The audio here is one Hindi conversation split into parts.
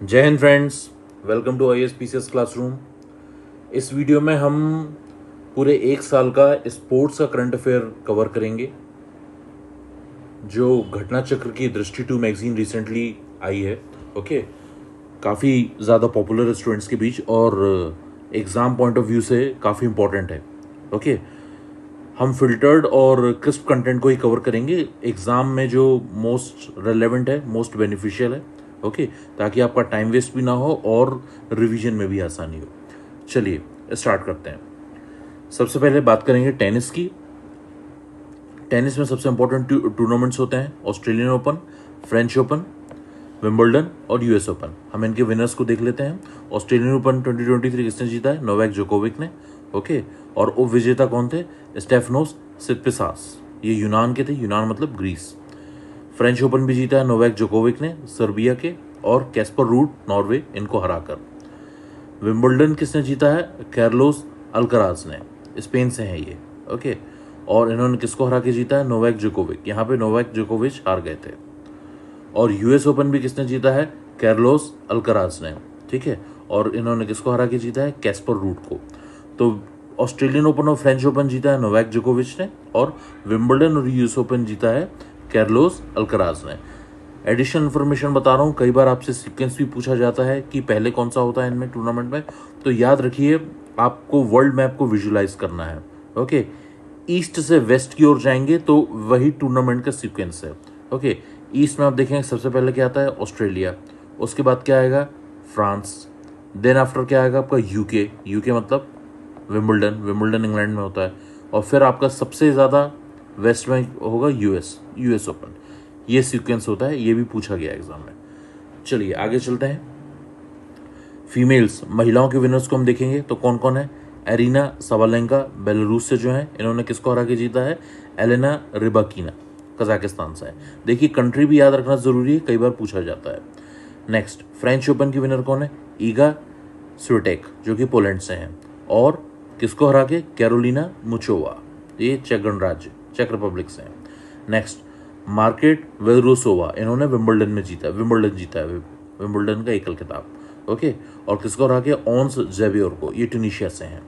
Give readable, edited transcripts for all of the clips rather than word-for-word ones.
जय हिंद friends, welcome to ISPCS classroom. इस वीडियो में हम पूरे एक साल का स्पोर्ट्स का करंट अफेयर कवर करेंगे जो घटना चक्र की दृष्टि टू मैगजीन रिसेंटली आई है। ओके, काफ़ी ज़्यादा पॉपुलर है स्टूडेंट्स के बीच और एग्ज़ाम पॉइंट ऑफ व्यू से काफ़ी इंपॉर्टेंट है। ओके, हम फिल्टर्ड और क्रिस्प कंटेंट को ही कवर करेंगे एग्ज़ाम में जो मोस्ट रेलेवेंट है, मोस्ट बेनिफिशियल है। ओके, ताकि आपका टाइम वेस्ट भी ना हो और रिवीजन में भी आसानी हो। चलिए स्टार्ट करते हैं। सबसे पहले बात करेंगे टेनिस की। टेनिस में सबसे इंपॉर्टेंट टूर्नामेंट्स होते हैं Australian open, French open, Wimbledon और US ओपन। हम इनके विनर्स को देख लेते हैं। ऑस्ट्रेलियन ओपन 2023 किसने जीता है? नोवाक जोकोविक ने। ओके, और उप विजेता कौन थे? स्टेफनोस सित्सिपास, ये यूनान के थे। यूनान मतलब ग्रीस। फ्रेंच ओपन भी जीता है नोवाक जोकोविक ने, सर्बिया के, और कैस्पर रूड, नॉर्वे, इनको हराकर। विंबलडन किसने जीता है? कार्लोस अल्कराज ने, स्पेन से हैं ये। ओके, और इन्होंने किसको हरा के जीता है? Novak Djokovic. यहाँ पे नोवाक जोकोविच हार गए थे। और US ओपन भी किसने जीता है? कार्लोस अल्कराज ने। ठीक है, और इन्होंने किसको हरा के जीता है? कैस्पर रूड को। तो ऑस्ट्रेलियन ओपन और फ्रेंच ओपन जीता है नोवाक जोकोविच ने, और विंबलडन और US ओपन जीता है कार्लोस अल्कराज ने। एडिशनल इन्फॉर्मेशन बता रहा हूँ, कई बार आपसे सीक्वेंस भी पूछा जाता है कि पहले कौन सा होता है इनमें टूर्नामेंट में। तो याद रखिए, आपको वर्ल्ड मैप को विजुलाइज करना है। ओके, ईस्ट से वेस्ट की ओर जाएंगे तो वही टूर्नामेंट का सीक्वेंस है। ओके, ईस्ट में आप देखेंगे सबसे पहले क्या आता है? ऑस्ट्रेलिया। उसके बाद क्या आएगा? फ्रांस। देन आफ्टर क्या आएगा आपका? यूके। यूके मतलब विंबलडन। विंबलडन इंग्लैंड में होता है। और फिर आपका सबसे ज़्यादा वेस्ट में होगा US ओपन। ये सीक्वेंस होता है, ये भी पूछा गया एग्जाम में। चलिए आगे चलते हैं। फीमेल्स, महिलाओं के विनर्स को हम देखेंगे तो कौन कौन है? एरिना सबालेंका बेलारूस से जो है, इन्होंने किसको हरा के जीता है? एलेना रिबाकीना, कजाकिस्तान से है। देखिए कंट्री भी याद रखना जरूरी है, कई बार पूछा जाता है। नेक्स्ट, फ्रेंच ओपन की विनर कौन है? ईगा स्विटेक, जो कि पोलैंड से हैं। और किसको हरा के? कैरोलिना मुचोवा, ये चेक गणराज्य, चेक रिपब्लिक से हैं। नेक्स्ट, मार्केट वेदरोसोवा, इन्होंने विंबलडन जीता है विंबलडन का एकल खिताब। ओके, और किसको हरा के? ऑन्स जेबियोर को, ये ट्यूनीशिया से हैं।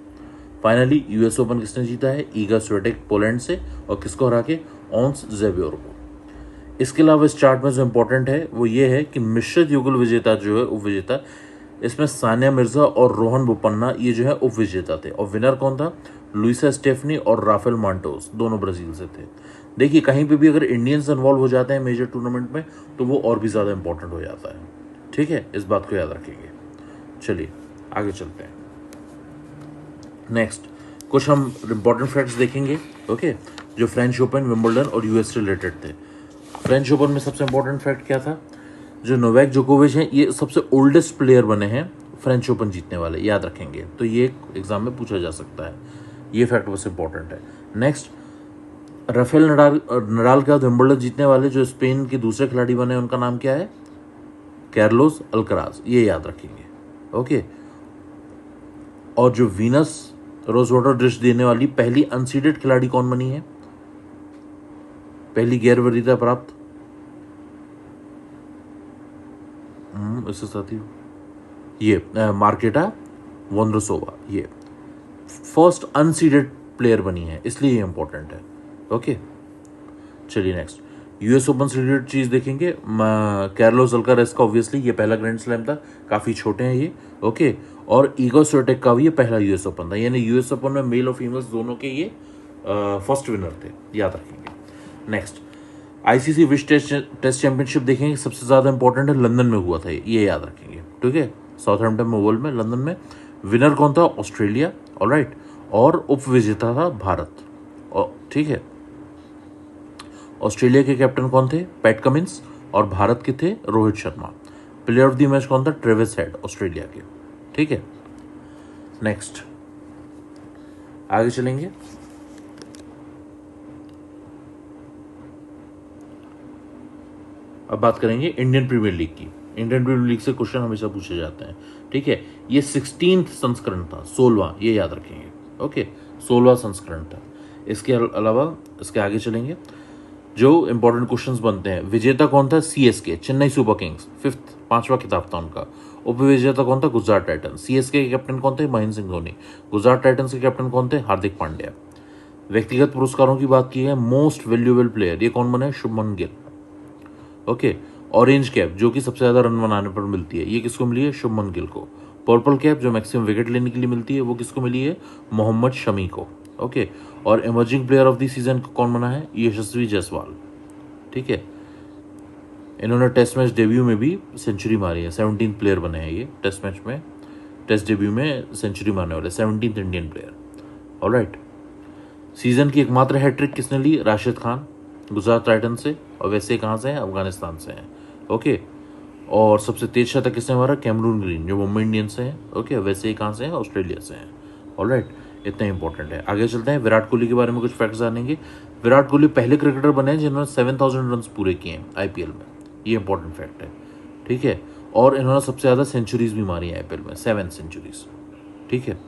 फाइनली US ओपन किसने जीता है? ईगा स्विटेक, पोलैंड से, और किसको हरा के? ऑन्स जेबियोर को। इसके अलावा इस चार्ट में जो इंपॉर्टेंट है वो ये है कि मिश्रित युगल विजेता जो है, उप विजेता, इसमें सानिया मिर्जा और रोहन बोपन्ना ये जो है उप विजेता थे। और विनर कौन था? लुइसा स्टेफनी और राफेल मांटोस, दोनों ब्राजील से थे। देखिए कहीं पे भी अगर इंडियंस इन्वॉल्व हो जाते हैं मेजर टूर्नामेंट में तो वो और भी ज़्यादा इंपॉर्टेंट हो जाता है। ठीक है, इस बात को याद रखेंगे। चलिए आगे चलते हैं। नेक्स्ट, कुछ हम इंपॉर्टेंट फैक्ट्स देखेंगे। ओके, जो फ्रेंच ओपन, विंबलडन और US रिलेटेड थे। फ्रेंच ओपन में सबसे इंपॉर्टेंट फैक्ट क्या था? जो नोवाक जोकोविच हैं ये सबसे ओल्डेस्ट प्लेयर बने हैं फ्रेंच ओपन जीतने वाले, याद रखेंगे। तो ये एग्जाम में पूछा जा सकता है, ये फैक्ट बस इंपॉर्टेंट है। नेक्स्ट, राफेल नडाल के बाद विंबलडन जीतने वाले जो स्पेन के दूसरे खिलाड़ी बने उनका नाम क्या है? कार्लोस अल्कराज, ये याद रखेंगे। ओके, और जो वीनस रोज वाटर डिश देने वाली पहली अनसीडेड खिलाड़ी कौन बनी है? पहली गैर वरीयता प्राप्त, इससे साथ ही ये मार्केटा वोंद्रोसोवा, ये फर्स्ट अनसीडेड प्लेयर बनी है, इसलिए ये इंपॉर्टेंट है। ओके, चलिए नेक्स्ट, US ओपन से रिलेटेड चीज देखेंगे। कार्लोस अल्काराज का ऑब्वियसली ये पहला ग्रैंड स्लैम था, काफी छोटे हैं ये। ओके, और ईगो स्विटेक का भी ये पहला US ओपन था, यानी US ओपन में मेल और फीमेल्स दोनों के ये फर्स्ट विनर थे, याद रखेंगे। नेक्स्ट, ICC विश्व टेस्ट चैंपियनशिप देखेंगे, सबसे ज़्यादा इंपॉर्टेंट है, लंदन में हुआ था ये याद रखेंगे। ठीक है, साउथहैम्पटन में, ओवल में, लंदन में। विनर कौन था? ऑस्ट्रेलिया। ऑलराइट, और उप विजेता था भारत। ठीक है, ऑस्ट्रेलिया के कैप्टन कौन थे? पैट कमिंस, और भारत के थे Rohit Sharma. Player of the match कौन था? ट्रेविस हेड, ऑस्ट्रेलिया के। ठीक है, नेक्स्ट आगे चलेंगे। अब बात करेंगे इंडियन प्रीमियर लीग की। इंडियन प्रीमियर लीग से क्वेश्चन हमेशा पूछे जाते हैं। ठीक है, ये 16th संस्करण था, 16वां, ये याद रखेंगे। ओके, 16वां संस्करण था। इसके अलावा इसके आगे चलेंगे। जो इंपॉर्टेंट क्वेश्चंस बनते हैं, विजेता कौन था? CSK, Chennai super Kings, fifth, पांचवा खिताब था उनका। उपविजेता कौन था? गुजरात टाइटंस। सीएसके के कैप्टन कौन थे? महेंद्र सिंह धोनी। गुजरात टाइटंस के कैप्टन कौन थे? हार्दिक पांड्या। व्यक्तिगत पुरस्कारों की बात की है, मोस्ट वैल्यूएबल प्लेयर, ये कौन बने? Shubman Gill. Okay. Orange cap, जो कि सबसे ज्यादा रन बनाने पर मिलती है, ये किसको मिली है? शुभमन गिल को। पर्पल कैप, जो मैक्सिमम विकेट लेने के लिए मिलती है, वो किसको मिली है? मोहम्मद शमी को। ओके। और emerging player of the season कौन बना है? यशस्वी जायसवाल। ठीक है। इन्होंने टेस्ट मैच डेब्यू में भी सेंचुरी मारी है, 17 प्लेयर बने हैं ये टेस्ट मैच में, टेस्ट डेब्यू में सेंचुरी मारने वाले 17 इंडियन प्लेयर। ऑलराइट। सीजन की एकमात्र हैट्रिक किसने ली? राशिद खान, गुजरात टाइटंस से, और वैसे कहाँ से हैं? अफगानिस्तान से हैं। ओके। और सबसे तेज शतक किसने मारा? कैमरून ग्रीन, जो मुंबई इंडियंस से हैं। ओके। वैसे ही कहाँ से हैं? ऑस्ट्रेलिया से हैं। ऑलराइट। इतना इंपॉर्टेंट है। आगे चलते हैं, विराट कोहली के बारे में कुछ फैक्ट्स जानेंगे। विराट कोहली पहले क्रिकेटर बने हैं जिन्होंने 7000 रन पूरे किए हैं आईपीएल में, ये इंपॉर्टेंट फैक्ट है। ठीक है। और इन्होंने सबसे ज़्यादा सेंचुरीज भी मारी है आईपीएल में, 7 सेंचुरीज। ठीक है।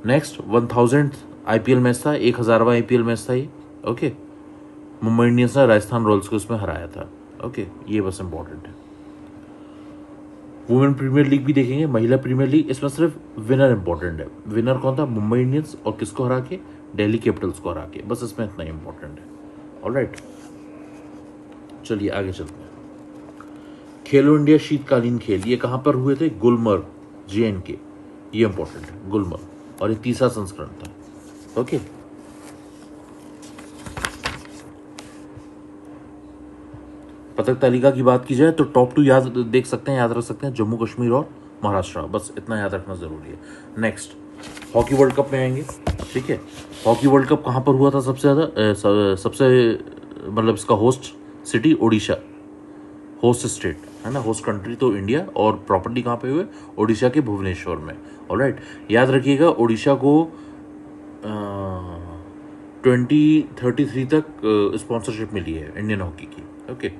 नेक्स्ट, 1000 आईपीएल मैच था, 1000वां आईपीएल मैच था ये। ओके। मुंबई इंडियंस ने राजस्थान रॉयल्स को इसमें हराया था। ओके। ये बस इंपॉर्टेंट है। वुमेन प्रीमियर लीग भी देखेंगे, महिला प्रीमियर लीग, इसमें सिर्फ विनर इंपॉर्टेंट है। विनर कौन था? मुंबई इंडियंस, और किसको हरा के? दिल्ली कैपिटल्स को हरा के। बस इसमें इतना इंपॉर्टेंट है। ऑलराइट। चलिए आगे चलते हैं। खेलो इंडिया शीतकालीन खेल, ये कहां पर हुए थे? गुलमर्ग, JNK। ये इंपॉर्टेंट है, गुलमर्ग, और ये तीसरा संस्करण था। ओके। पदक तालिका की बात की जाए तो टॉप 2 याद देख सकते हैं, याद रख सकते हैं, जम्मू कश्मीर और महाराष्ट्र, बस इतना याद रखना जरूरी है। नेक्स्ट, हॉकी वर्ल्ड कप में आएंगे। ठीक है। हॉकी वर्ल्ड कप कहाँ पर हुआ था सबसे ज़्यादा? सबसे मतलब इसका host city Odisha, host state है ना, होस्ट कंट्री तो इंडिया, और प्रॉपर्टी कहाँ पे हुए? ओडिशा के भुवनेश्वर में। ऑलराइट। याद रखिएगा, ओडिशा को 2033 तक स्पॉन्सरशिप मिली है इंडियन हॉकी की। ओके।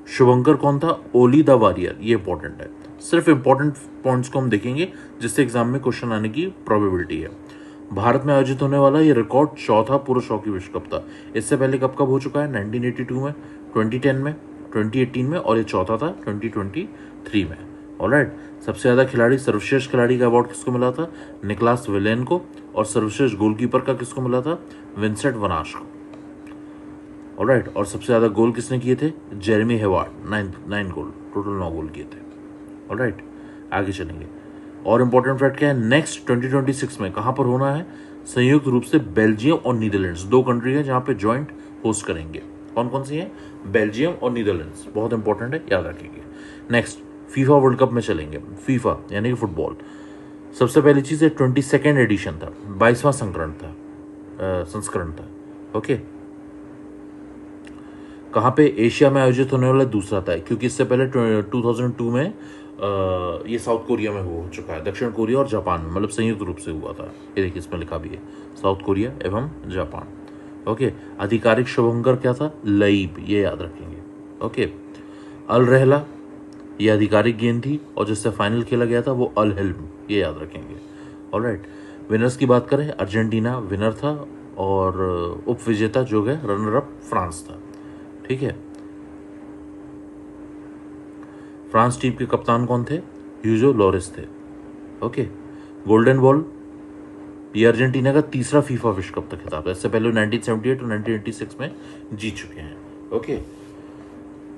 शुभंकर कौन था? ओली द वॉरियर, ये इंपॉर्टेंट है। सिर्फ इंपॉर्टेंट पॉइंट्स को हम देखेंगे जिससे एग्जाम में क्वेश्चन आने की प्रोबेबिलिटी है। भारत में आयोजित होने वाला ये रिकॉर्ड चौथा पुरुष हॉकी विश्व कप था। इससे पहले कब कब हो चुका है? 1982 में, 2010 में, 2018 में, और ये चौथा था 2023 में। ऑलराइट। सबसे ज़्यादा खिलाड़ी, सर्वश्रेष्ठ खिलाड़ी का अवार्ड किसको मिला था? निकलास विलेन को। और सर्वश्रेष्ठ गोलकीपर का किसको मिला था? विंसेंट वनाश को। ऑलराइट। और सबसे ज़्यादा गोल किसने किए थे? जेरेमी हेवार्ड, 9 गोल, टोटल 9 गोल किए थे। ऑलराइट। आगे चलेंगे। और इंपॉर्टेंट फैक्ट क्या है? नेक्स्ट 2026 में कहाँ पर होना है? संयुक्त रूप से बेल्जियम और नीदरलैंड्स, 2 कंट्री है जहाँ पे जॉइंट होस्ट करेंगे। कौन कौन सी है? बेल्जियम और नीदरलैंड्स, बहुत इंपॉर्टेंट है, याद रखेंगे। नेक्स्ट, फीफा वर्ल्ड कप में चलेंगे। फीफा यानी कि फुटबॉल, सबसे पहली चीज़ है 22वां एडिशन था, 22वां संस्करण था। ओके। कहाँ पे? एशिया में आयोजित होने वाला दूसरा था, क्योंकि इससे पहले 2002 में ये साउथ कोरिया में हो चुका है, दक्षिण कोरिया और जापान में, मतलब संयुक्त रूप से हुआ था। ये देखिए इसमें लिखा भी है, साउथ कोरिया एवं जापान। ओके। आधिकारिक शुभंकर क्या था? लईब, ये याद रखेंगे। ओके। अल रहला, ये आधिकारिक गेंद थी, और जिससे फाइनल खेला गया था वो अल हिल्म, ये याद रखेंगे। ऑलराइट। विनर्स की बात करें, अर्जेंटीना विनर था, और उप विजेता जो है रनर अप फ्रांस था। ठीक है। फ्रांस टीम के कप्तान कौन थे? ह्यूगो लोरिस थे। ओके। गोल्डन बॉल, ये अर्जेंटीना का तीसरा फीफा विश्व कप का खिताब है, इससे पहले 1978 और 1986 में जीत चुके हैं। ओके।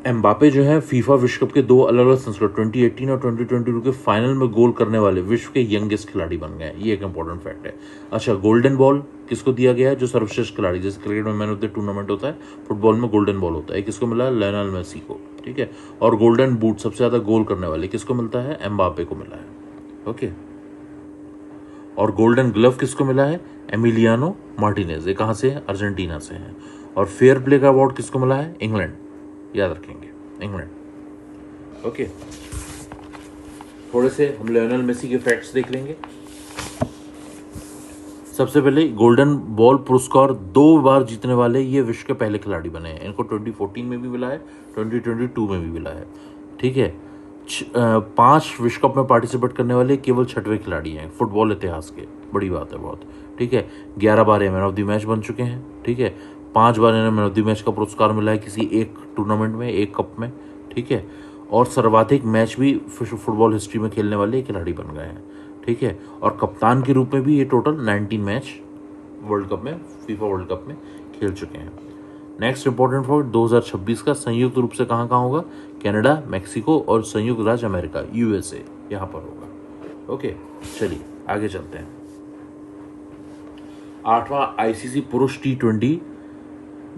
एम्बापे जो है फीफा विश्व कप के 2 अलग अलग संस्करण 2018 और 2022 के फाइनल में गोल करने वाले विश्व के यंगेस्ट खिलाड़ी बन गए, ये एक इंपॉर्टेंट फैक्ट है। अच्छा, गोल्डन बॉल किसको दिया गया है? जो सर्वश्रेष्ठ खिलाड़ी, जैसे क्रिकेट में मैन ऑफ द टूर्नामेंट होता है, फुटबॉल में गोल्डन बॉल होता है, किसको मिला? लियोनेल मेसी को। ठीक है। और गोल्डन बूट, सबसे ज्यादा गोल करने वाले किसको मिलता है? एम्बापे को मिला है। ओके। और गोल्डन ग्लव किसको मिला है? एमिलियानो मार्टिनेज, ये कहाँ से है? अर्जेंटीना से है। और फेयर प्ले का अवार्ड किसको मिला है? इंग्लैंड, याद रखेंगे, इंग्लैंड। ओके। थोड़े से हम लियोनेल मेसी के फैक्ट्स देख लेंगे। सबसे पहले गोल्डन बॉल पुरस्कार 2 बार जीतने वाले ये विश्व के पहले खिलाड़ी बने हैं। इनको 2014 में भी मिला है, 2022 में भी मिला है। ठीक है। 5 विश्व कप में पार्टिसिपेट करने वाले केवल 6वें खिलाड़ी हैं फुटबॉल इतिहास के, बड़ी बात है बहुत। ठीक है। 11 बार मैन ऑफ द मैच बन चुके हैं। ठीक है। 5 बार इन्हें मैन ऑफ द मैच का पुरस्कार मिला है किसी एक टूर्नामेंट में, एक कप में, ठीक है। और सर्वाधिक मैच भी फुटबॉल हिस्ट्री में खेलने वाले खिलाड़ी बन गए हैं, ठीक है। और कप्तान के रूप में भी ये टोटल 19 मैच वर्ल्ड कप में, फीफा वर्ल्ड कप में खेल चुके हैं। नेक्स्ट इंपॉर्टेंट फॉर 2026 का संयुक्त रूप से कहाँ कहाँ होगा? कनाडा, मैक्सिको और संयुक्त राज्य अमेरिका, यूएसए, यहाँ पर होगा। ओके, चलिए आगे चलते हैं। 8वां आईसीसी पुरुष T20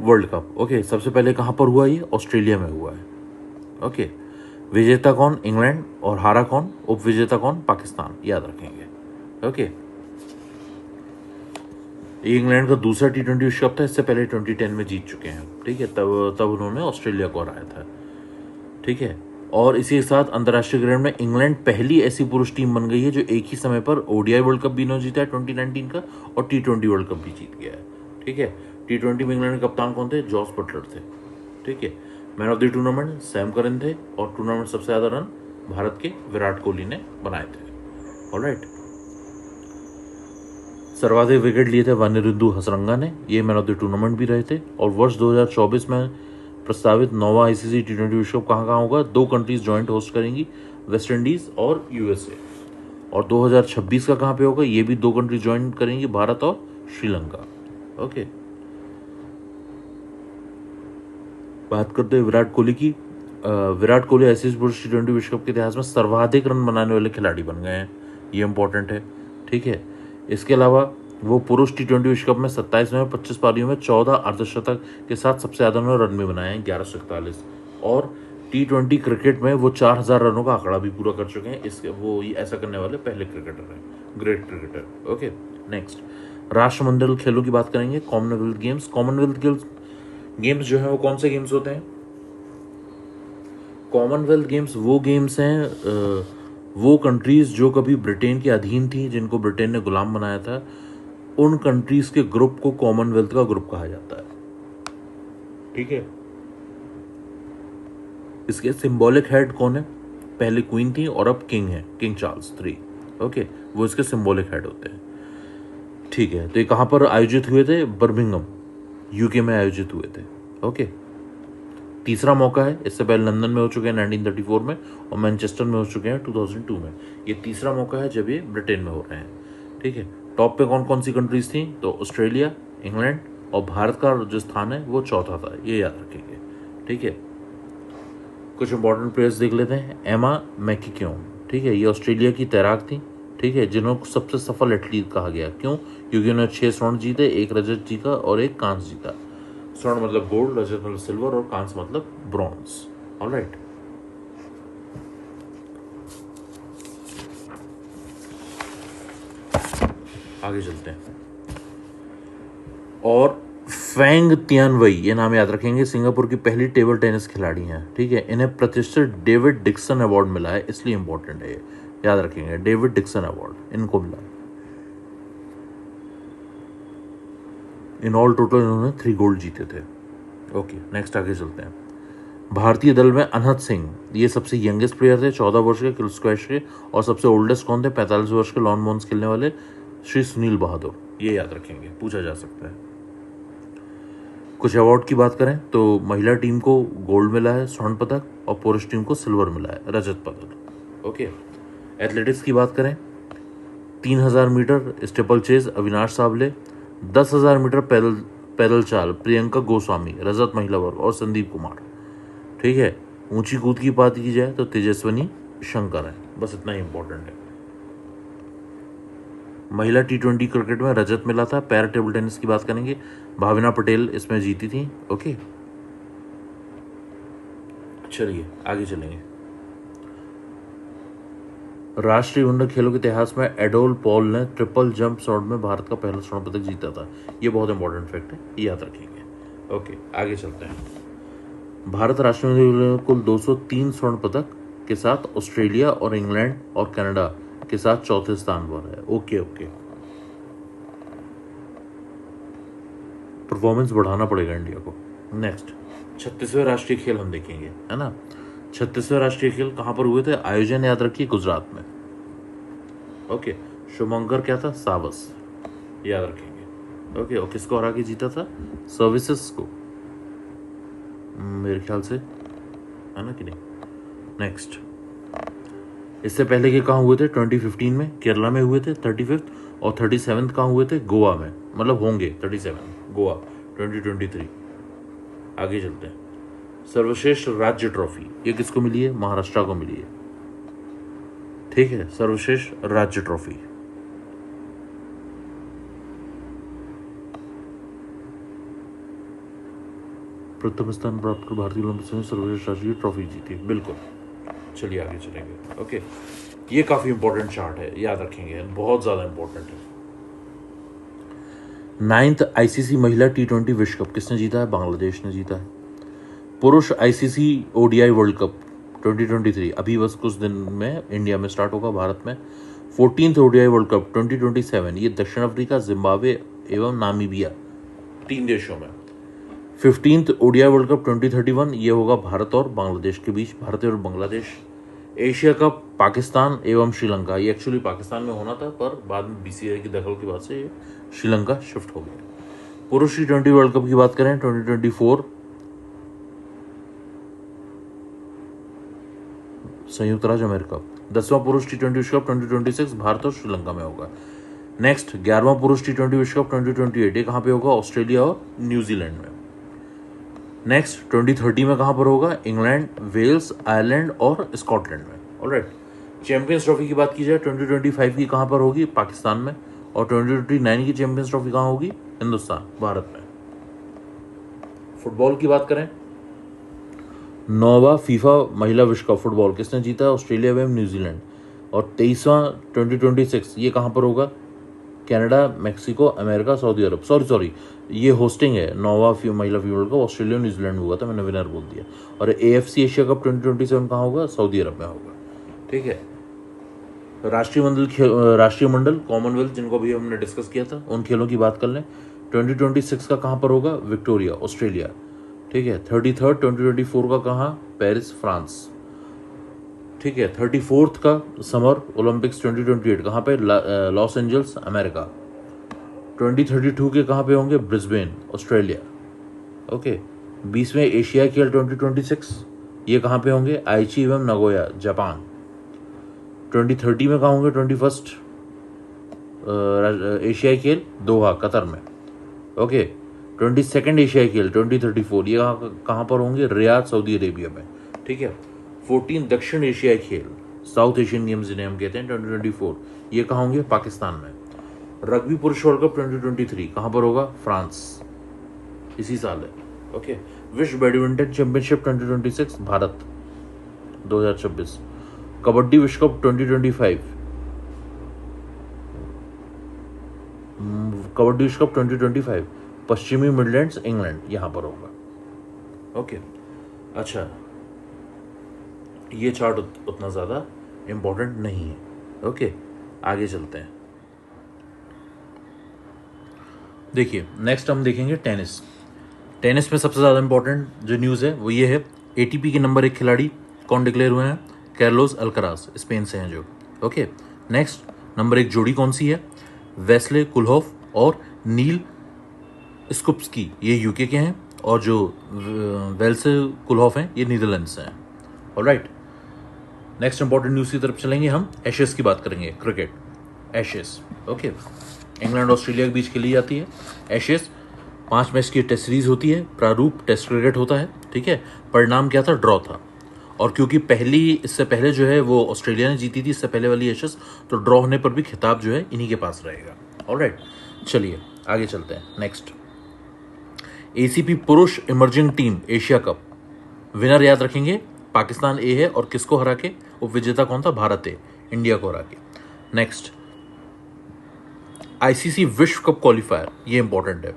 वर्ल्ड कप। ओके, सबसे पहले कहाँ पर हुआ? ये ऑस्ट्रेलिया में हुआ है। ओके, विजेता कौन? इंग्लैंड। और हारा कौन? उप विजेता कौन? पाकिस्तान, याद रखेंगे। ओके, इंग्लैंड का दूसरा T20 विश्व कप था, इससे पहले 2010 में जीत चुके हैं, ठीक है। तब उन्होंने ऑस्ट्रेलिया को हराया था, ठीक है। और इसी के साथ अंतर्राष्ट्रीय क्रिकेट में इंग्लैंड पहली ऐसी पुरुष टीम बन गई है जो एक ही समय पर ओडीआई वर्ल्ड कप भी इन्होंने जीता है 2019 का, और T20 वर्ल्ड कप भी जीत गया है, ठीक है। T20 में इंग्लैंड के कप्तान कौन थे? जॉस बटलर थे, ठीक है। Man of the tournament Sam Curran थे, और टूर्नामेंट सबसे ज़्यादा रन भारत के विराट कोहली ने बनाए थे। ऑलराइट, सर्वाधिक विकेट लिए थे वानिरुद्धु हसरंगा ने, ये मैन ऑफ द टूर्नामेंट भी रहे थे। और वर्ष 2024 में प्रस्तावित 9वां आईसीसी T20 विश्व कप कहाँ कहाँ होगा? 2 कंट्रीज जॉइंट होस्ट करेंगी, वेस्ट इंडीज और यूएसए। और 2026 का कहाँ पे होगा? ये भी 2 कंट्रीज ज्वाइन करेंगी, भारत और श्रीलंका। ओके, बात करते हैं विराट कोहली की। विराट कोहली आईसीसी पुरुष T20 विश्व कप के इतिहास में सर्वाधिक रन बनाने वाले खिलाड़ी बन गए हैं, ये इंपॉर्टेंट है, ठीक है। इसके अलावा वो पुरुष T20 विश्व कप में 27 में 25 पारियों में 14 अर्धशतक के साथ सबसे ज़्यादा उन्होंने रन भी बनाए हैं, 1141। और T20 क्रिकेट में वो 4000 रनों का आंकड़ा भी पूरा कर चुके हैं। इसके वो ऐसा करने वाले पहले क्रिकेटर हैं, ग्रेट क्रिकेटर। ओके, नेक्स्ट राष्ट्रमंडल खेलों की बात करेंगे। Commonwealth games. कॉमनवेल्थ गेम्स जो है वो कौन से गेम्स होते हैं? कॉमनवेल्थ गेम्स वो गेम्स हैं, वो कंट्रीज जो कभी ब्रिटेन के अधीन थी, जिनको ब्रिटेन ने गुलाम बनाया था, उन कंट्रीज के ग्रुप को कॉमनवेल्थ का ग्रुप कहा जाता है, ठीक है। इसके सिंबॉलिक हेड कौन है? पहले क्वीन थी और अब किंग है, किंग चार्ल्स III। ओके, वो इसके सिंबॉलिक हेड होते हैं, ठीक है। तो ये कहाँ पर आयोजित हुए थे? बर्मिंघम, यूके में आयोजित हुए थे। ओके, तीसरा मौका है। इससे पहले लंदन में हो चुके हैं 1934 में, और मैनचेस्टर में हो चुके हैं 2002 में। ये तीसरा मौका है जब ये ब्रिटेन में हो रहे हैं, ठीक है। टॉप पे कौन कौन सी कंट्रीज थी? तो ऑस्ट्रेलिया, इंग्लैंड और भारत का जो स्थान है वो चौथा था, ये याद रखेंगे, ठीक है। कुछ इंपॉर्टेंट प्लेयर्स देख लेते हैं। एमा मैकिक्योन, ठीक है, ये ऑस्ट्रेलिया की तैराक थी, ठीक है, जिन्होंने सबसे सफल एथलीट कहा गया। क्यों? क्योंकि उन्होंने 6 स्वर्ण जीते, 1 रजत जीता और 1 कांस्य जीता। स्वर्ण मतलब गोल्ड, रजत मतलब सिल्वर और कांस्य मतलब ब्रॉन्ज। ऑलराइट, आगे चलते हैं। और फेंग तियानवई, ये नाम याद रखेंगे, सिंगापुर की पहली टेबल टेनिस खिलाड़ी हैं, ठीक है। इन्हें प्रतिष्ठित डेविड डिक्सन अवार्ड मिला है, इसलिए इंपॉर्टेंट है, याद रखेंगे, डेविड डिक्सन अवार्ड इनको मिला। इन ऑल टोटल इन्होंने 3 गोल्ड जीते थे। ओके, नेक्स्ट आगे चलते हैं। भारतीय दल में अनहत सिंह, ये सबसे यंगेस्ट प्लेयर थे, 14 वर्ष के, किल स्क्वैश के। और सबसे ओल्डेस्ट कौन थे? 45 वर्ष के लॉन बॉन्स खेलने वाले श्री सुनील बहादुर, ये याद रखेंगे, पूछा जा सकता है। कुछ अवार्ड की बात करें तो महिला टीम को गोल्ड मिला है, स्वर्ण पदक, और पुरुष टीम को सिल्वर मिला है, रजत पदक। ओके, एथलेटिक्स की बात करें, 3000 metre steeplechase Avinash Sable, 10,000 metre पैदल चाल प्रियंका गोस्वामी, रजत महिला वर्ग, और संदीप कुमार, ठीक है। ऊंची कूद की बात की जाए तो तेजस्वनी शंकर है, बस इतना ही इंपॉर्टेंट है। महिला T20 क्रिकेट में रजत मिला था। पैरा टेबल टेनिस की बात करेंगे, भावना पटेल इसमें जीती थी। ओके, चलिए आगे चलेंगे। राष्ट्रीय विंटर खेलों के इतिहास में एडोल पॉल ने ट्रिपल जंप शॉट में भारत का पहला स्वर्ण पदक जीता था, ये बहुत इंपॉर्टेंट फैक्ट है, याद रखेंगे। ओके, आगे चलते हैं। भारत राष्ट्रीय में कुल 203 स्वर्ण पदक के साथ ऑस्ट्रेलिया और इंग्लैंड और कनाडा के साथ चौथे स्थान पर है। ओके, परफॉर्मेंस बढ़ाना पड़ेगा इंडिया को। नेक्स्ट 36वें राष्ट्रीय खेल हम देखेंगे, है ना। 36वें राष्ट्रीय खेल कहाँ पर हुए थे? आयोजन याद रखिए, गुजरात में। ओके, शुभंकर क्या था? सावस, याद रखेंगे। ओके, और किसको हरा के जीता था? सर्विसेज को, मेरे ख्याल से, है ना कि नहीं? नेक्स्ट, इससे पहले के कहाँ हुए थे? 2015 में केरला में हुए थे 35th, और 37th कहाँ हुए थे? गोवा में, मतलब होंगे 37 गोवा 2023। आगे चलते हैं। सर्वश्रेष्ठ राज्य ट्रॉफी ये किसको मिली है? महाराष्ट्र को मिली है। ठीक है, सर्वश्रेष्ठ राज्य ट्रॉफी। प्रथम स्थान प्राप्त कर भारतीय ओलंपिक संघ ने सर्वश्रेष्ठ राज्य ट्रॉफी जीती, बिल्कुल। चलिए आगे चलेंगे। ओके, ये काफी इंपॉर्टेंट चार्ट है, याद रखेंगे, बहुत ज्यादा इंपॉर्टेंट है। 9th आईसीसी महिला T20 विश्व कप किसने जीता है? बांग्लादेश ने जीता है। पुरुष आईसीसी ओडीआई वर्ल्ड कप 2023 अभी बस कुछ दिन में इंडिया में स्टार्ट होगा, भारत में। 14th ओडीआई वर्ल्ड कप 2027 ये दक्षिण अफ्रीका, जिम्बाब्वे एवं नामीबिया 3 देशों में। 15th ओडीआई वर्ल्ड कप 2031 ये होगा भारत और बांग्लादेश के बीच, भारत और बांग्लादेश। एशिया कप पाकिस्तान एवं श्रीलंका, ये एक्चुअली पाकिस्तान में होना था पर बाद में बीसीसीआई की दखल की वजह से श्रीलंका शिफ्ट हो गया। पुरुष T20 वर्ल्ड कप की बात करें 2024 संयुक्त राज्य अमेरिका। 10वां पुरुष T20 विश्व कप 2026 भारत और श्रीलंका में होगा। नेक्स्ट, 11वां पुरुष T20 विश्व कप 2028 ये कहाँ पे होगा? ऑस्ट्रेलिया और न्यूजीलैंड में। नेक्स्ट 2030 में कहाँ पर होगा? इंग्लैंड, वेल्स, आयरलैंड और स्कॉटलैंड में। ऑलराइट, चैंपियंस ट्रॉफी की बात की जाए 2025 की कहाँ पर होगी? पाकिस्तान में। और 2029 की चैंपियंस ट्रॉफी कहाँ होगी? हिंदुस्तान, भारत में। फुटबॉल की बात करें, 9वां फीफा महिला विश्व कप फुटबॉल किसने जीता? ऑस्ट्रेलिया एवं न्यूजीलैंड। और 23वां 2026 ये कहाँ पर होगा? कनाडा, मैक्सिको, अमेरिका, सऊदी अरब। सॉरी ये होस्टिंग है। 9वां महिला FIFA world cup Australia New Zealand में हुआ था, मैंने विनर बोल दिया। और AFC एशिया कप 2027 कहाँ होगा? सऊदी अरब में होगा। ठीक है, राष्ट्रीय मंडल कॉमनवेल्थ जिनको भी हमने डिस्कस किया था, उन खेलों की बात कर लें। 2026 का कहाँ पर होगा? Victoria, Australia. ठीक है, 33rd 2024 का कहाँ? Paris, France. ठीक है, 34th का समर ओलंपिक्स 2028 कहाँ पे? Los Angeles, America. 2032 के कहाँ पे होंगे? Brisbane, Australia. ओके, 20वें एशिया खेल 2026 ये कहाँ पे होंगे? आइची एवं नगोया, जापान। 2030 में कहाँ होंगे? 21st एशियाई खेल दोहा, कतर में। ओके, 22nd एशियाई खेल 2034 ये कहाँ पर होंगे? रियाद, सऊदी अरेबिया में। ठीक है, 14 दक्षिण एशियाई खेल साउथ एशियन गेम्स जिन्हें हम कहते हैं 2024 ये कहाँ होंगे? पाकिस्तान में। रग्बी पुरुष वर्ल्ड कप 2023 कहाँ पर होगा? फ्रांस, इसी साल है। ओके, विश्व बैडमिंटन चैंपियनशिप 2026 भारत 2026। कबड्डी विश्व कप 2025 कबड्डी विश्व कप 2025 पश्चिमी मिडलैंड्स, इंग्लैंड, यहां पर होगा। ओके, अच्छा, ये चार्ट उतना ज़्यादा इंपॉर्टेंट नहीं है। ओके, आगे चलते हैं। देखिए, नेक्स्ट हम देखेंगे टेनिस। टेनिस में सबसे ज़्यादा इंपॉर्टेंट जो न्यूज़ है वो ये है, ATP के नंबर 1 खिलाड़ी कौन डिक्लेयर हुए हैं? कार्लोस अल्कराज, स्पेन से हैं जो। ओके, नेक्स्ट, नंबर 1 जोड़ी कौन सी है? वेस्ले कुलहोफ और नील स्कुप्सकी, ये यूके के हैं, और जो वेल्से कुलहोफ हैं ये नीदरलैंड से हैं। ऑलराइट, नेक्स्ट इंपॉर्टेंट न्यूज़ की तरफ चलेंगे हम। एशेस की बात करेंगे, cricket, ashes. Okay, England Australia के बीच खेली जाती है एशेस। 5 मैच की टेस्ट सीरीज होती है, प्रारूप टेस्ट क्रिकेट होता है। ठीक है, परिणाम क्या था? ड्रॉ था। और क्योंकि इससे पहले जो है वो ऑस्ट्रेलिया ने जीती थी इससे पहले वाली एशेस, तो ड्रॉ होने पर भी खिताब जो है इन्हीं के पास रहेगा। ऑलराइट, चलिए आगे चलते हैं। नेक्स्ट, ACP पुरुष emerging team Asia cup winner याद रखेंगे, पाकिस्तान ए है, और किसको हरा के? उपविजेता कौन था? भारत ए, इंडिया को हरा के। नेक्स्ट, ICC विश्व कप क्वालिफायर, ये इंपॉर्टेंट है।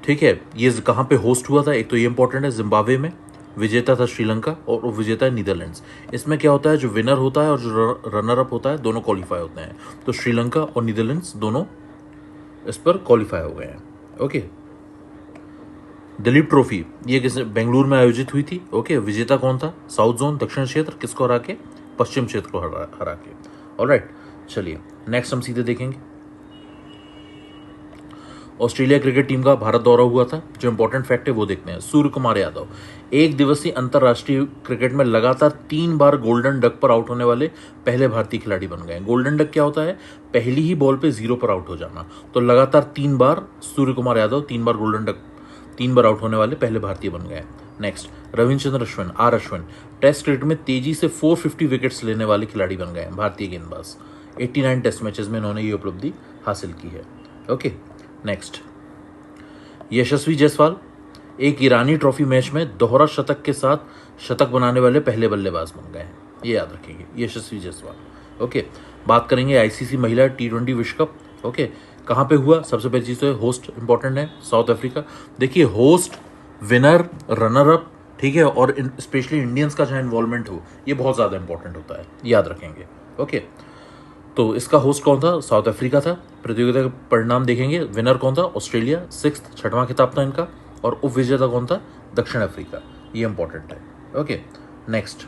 ठीक है, ये कहाँ पे होस्ट हुआ था? एक तो ये इंपॉर्टेंट है, जिम्बाब्वे में। विजेता था श्रीलंका और उपविजेता है नीदरलैंड्स। इसमें क्या होता है, जो विनर होता है और जो रनर अप होता है दोनों क्वालिफाई होते हैं। तो श्रीलंका और नीदरलैंड्स दोनों इस पर क्वालिफाई हो गए हैं। ओके, दिलीप ट्रॉफी ये बेंगलुरु में आयोजित हुई थी। ओके, विजेता कौन था? साउथ जोन, दक्षिण क्षेत्र, किसको हरा के? पश्चिम क्षेत्र को हरा के। ऑलराइट, चलिए नेक्स्ट हम सीधे देखेंगे। ऑस्ट्रेलिया क्रिकेट टीम का भारत दौरा हुआ था, जो इंपॉर्टेंट फैक्ट है वो देखते हैं। सूर्य कुमार यादव एक दिवसीय अंतर्राष्ट्रीय क्रिकेट में लगातार 3 बार गोल्डन डक पर आउट होने वाले पहले भारतीय खिलाड़ी बन गए। गोल्डन डक क्या होता है? पहली ही बॉल पे 0 पर आउट हो जाना। तो लगातार 3 बार सूर्य कुमार यादव 3 बार गोल्डन डक 3 बार आउट होने वाले पहले भारतीय बन गए। Next, Ravichandra Ashwin R Ashwin test cricket में तेजी से 450 विकेट्स लेने वाले खिलाड़ी बन गए भारतीय गेंदबाज। 89 टेस्ट मैचेस में इन्होंने ये उपलब्धि हासिल की है। ओके, नेक्स्ट, यशस्वी जायसवाल एक ईरानी ट्रॉफी मैच में दोहरा शतक के साथ शतक बनाने वाले पहले बल्लेबाज बन गए हैं। ये याद रखेंगे, यशस्वी जायसवाल। ओके, बात करेंगे आईसीसी महिला T20 विश्व कप। ओके, कहाँ पे हुआ? सबसे पहली चीज़ तो है होस्ट इंपॉर्टेंट है, साउथ अफ्रीका। देखिए, होस्ट, विनर, रनर अप, ठीक है, और स्पेशली इंडियंस का जहाँ इन्वॉल्वमेंट हो, ये बहुत ज़्यादा इंपॉर्टेंट होता है, याद रखेंगे। ओके, तो इसका होस्ट कौन था? साउथ अफ्रीका था। प्रतियोगिता के परिणाम देखेंगे, विनर कौन था? ऑस्ट्रेलिया, 6th 6वां खिताब था इनका, और उपविजेता कौन था? दक्षिण अफ्रीका। ये इंपॉर्टेंट है। ओके, नेक्स्ट,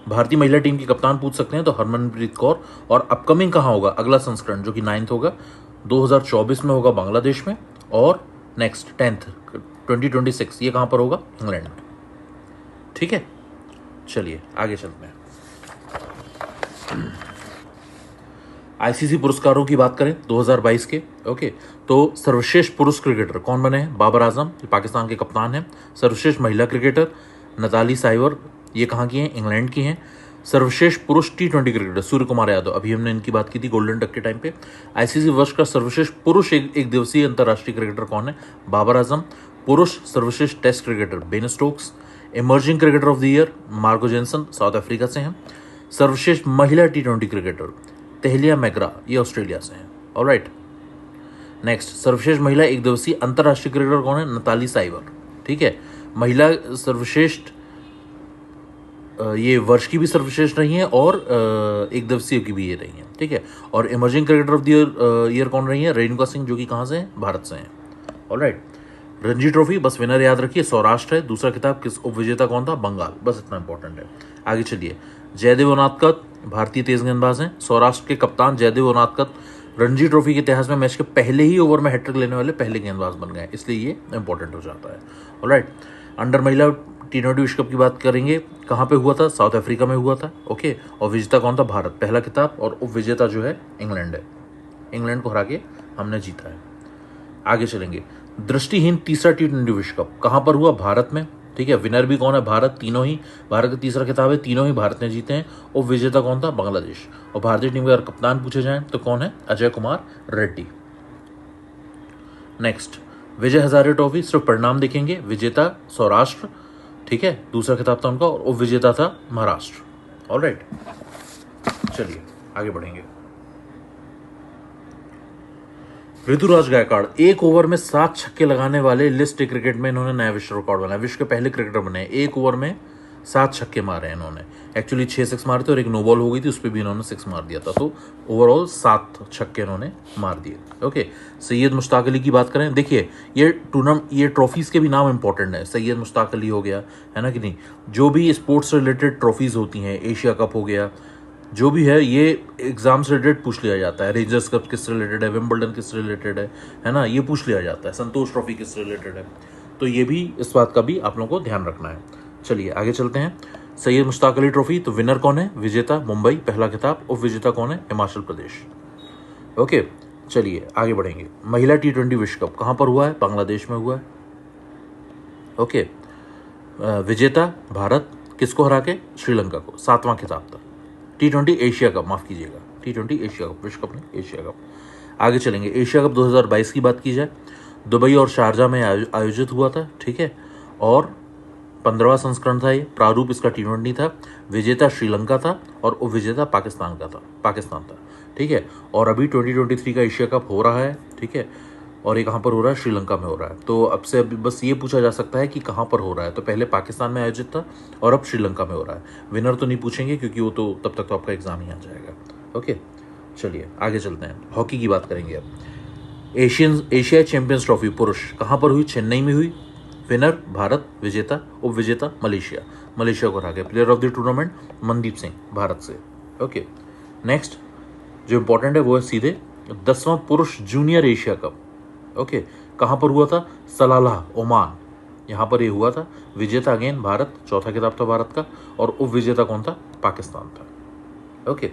भारतीय महिला टीम की कप्तान पूछ सकते हैं तो हरमनप्रीत कौर। और अपकमिंग कहाँ होगा? अगला संस्करण जो कि 9th होगा, 2024 में होगा बांग्लादेश में, और नेक्स्ट 10th 2026 ये कहाँ पर होगा? इंग्लैंड में। ठीक है, चलिए आगे चलते हैं। आईसीसी पुरस्कारों की बात करें 2022 के। ओके, तो सर्वश्रेष्ठ पुरुष क्रिकेटर कौन बने हैं? बाबर आजम, पाकिस्तान के कप्तान हैं। सर्वश्रेष्ठ महिला क्रिकेटर नताली साइवर, ये कहाँ की हैं? इंग्लैंड की हैं। सर्वश्रेष्ठ पुरुष T20 क्रिकेटर सूर्य कुमार यादव, अभी हमने इनकी बात की थी गोल्डन डक के टाइम पे। आईसीसी वर्ष का सर्वश्रेष्ठ पुरुष एक दिवसीय अंतर्राष्ट्रीय क्रिकेटर कौन है? बाबर आजम। पुरुष सर्वश्रेष्ठ test cricketer Ben Stokes. Emerging cricketer of the year Marco Jansen, South Africa से हैं। सर्वश्रेष्ठ महिला T20 क्रिकेटर तहलिया मैग्रा, ये ऑस्ट्रेलिया से हैं। ऑलराइट, नेक्स्ट, सर्वश्रेष्ठ महिला एक दिवसीय अंतर्राष्ट्रीय क्रिकेटर कौन है? Natalie Sciver. ठीक है, महिला सर्वश्रेष्ठ ये वर्ष की भी सर्वश्रेष्ठ रही हैं, और एक दिवसीय की भी ये रही हैं। ठीक है, और emerging cricketer of the year कौन रही है? रेणुका सिंह, जो कि कहाँ से हैं? भारत से हैं। ऑलराइट, रणजी ट्रॉफी बस विनर याद रखिए, सौराष्ट्र है। दूसरा खिताब किस उपविजेता कौन था? बंगाल। बस इतना इंपॉर्टेंट है। आगे चलिए, जयदेव उनादकत भारतीय तेज गेंदबाज हैं। सौराष्ट्र के कप्तान जयदेव उनादकत रणजी ट्रॉफी के इतिहास में मैच के पहले ही ओवर में हैट्रिक लेने वाले पहले गेंदबाज बन गए, इसलिए ये इंपॉर्टेंट हो जाता है। ऑलराइट, अंडर महिला T20 विश्व कप की बात करेंगे, कहाँ पे हुआ था? साउथ अफ्रीका में हुआ था। ओके, और विजेता कौन था? भारत, पहला खिताब, और उपविजेता जो है इंग्लैंड है। इंग्लैंड को हरा के हमने जीता है। आगे चलेंगे, दृष्टिहीन तीसरा T20 विश्व कप कहाँ पर हुआ? भारत में। ठीक है, विनर भी कौन है? भारत। तीनों ही भारत का तीसरा खिताब है, तीनों ही भारत ने जीते हैं। और विजेता कौन था? बांग्लादेश। और भारतीय टीम के अगर कप्तान पूछे जाएं तो कौन है? अजय कुमार रेड्डी। नेक्स्ट, विजय हजारे ट्रॉफी, सिर्फ परिणाम देखेंगे। विजेता सौराष्ट्र, ठीक है, दूसरा खिताब था उनका, और उपविजेता था महाराष्ट्र। ऑलराइट, चलिए आगे बढ़ेंगे। ऋतुराज गायकवाड़ एक ओवर में 7 छक्के लगाने वाले लिस्ट क्रिकेट में इन्होंने नया विश्व रिकॉर्ड बनाया। विश्व के पहले क्रिकेटर बने। एक ओवर में 7 छक्के मारे इन्होंने। एक्चुअली 6 सिक्स मारे थे और एक नो बॉल हो गई थी, उस पर भी इन्होंने 6 मार दिया था। तो ओवरऑल 7 छक्के इन्होंने मार दिए। ओके, सैयद मुश्ताक अली की बात करें, देखिए ये ये ट्रॉफीज़ के भी नाम इंपॉर्टेंट है। सैयद मुश्ताक अली हो गया, है ना कि नहीं? जो भी स्पोर्ट्स रिलेटेड ट्रॉफीज़ होती हैं, एशिया कप हो गया, जो भी है, ये एग्जाम से रिलेटेड पूछ लिया जाता है। रेंजर्स कप किस रिलेटेड है, विंबलडन किस रिलेटेड है ना, ये पूछ लिया जाता है। संतोष ट्रॉफी किस रिलेटेड है, तो ये भी, इस बात का भी आप लोगों को ध्यान रखना है। चलिए आगे चलते हैं। सैयद मुश्ताक अली ट्रॉफी, तो विनर कौन है? विजेता मुंबई, पहला खिताब। उप विजेता कौन है? हिमाचल प्रदेश। ओके, चलिए आगे बढ़ेंगे। महिला T20 विश्व कप कहाँ पर हुआ है? बांग्लादेश में हुआ है। ओके, विजेता भारत, किसको हरा के? श्रीलंका को, 7वां खिताब था। T20 एशिया कप, माफ कीजिएगा, T20 एशिया कप, विश्व कप नहीं, एशिया कप। आगे चलेंगे, एशिया कप 2022 की बात की जाए, दुबई और शारजा में आयोजित हुआ था। ठीक है, और 15वां संस्करण था ये। प्रारूप इसका T20 था। विजेता श्रीलंका था और उपविजेता पाकिस्तान था। ठीक है, और अभी 2023 का एशिया कप हो रहा है। ठीक है, और ये कहाँ पर हो रहा है? श्रीलंका में हो रहा है। तो अब से अभी बस ये पूछा जा सकता है कि कहाँ पर हो रहा है। तो पहले पाकिस्तान में आयोजित था और अब श्रीलंका में हो रहा है। विनर तो नहीं पूछेंगे क्योंकि वो तो तब तक तो आपका एग्जाम ही आ जाएगा। ओके, चलिए आगे चलते हैं। हॉकी की बात करेंगे अब। एशिया चैंपियंस ट्रॉफी पुरुष कहाँ पर हुई? चेन्नई में हुई। विनर भारत, विजेता उप विजेता मलेशिया को हरा गया। Player of the tournament Mandeep Singh, Bharat से। ओके, नेक्स्ट जो इंपॉर्टेंट है वो है सीधे 10वां पुरुष जूनियर एशिया कप। ओके, कहाँ पर हुआ था? सलालाह, ओमान, यहाँ पर ये हुआ था। विजेता अगेन भारत, चौथा खिताब था भारत का, और उप विजेता कौन था? पाकिस्तान था। ओके,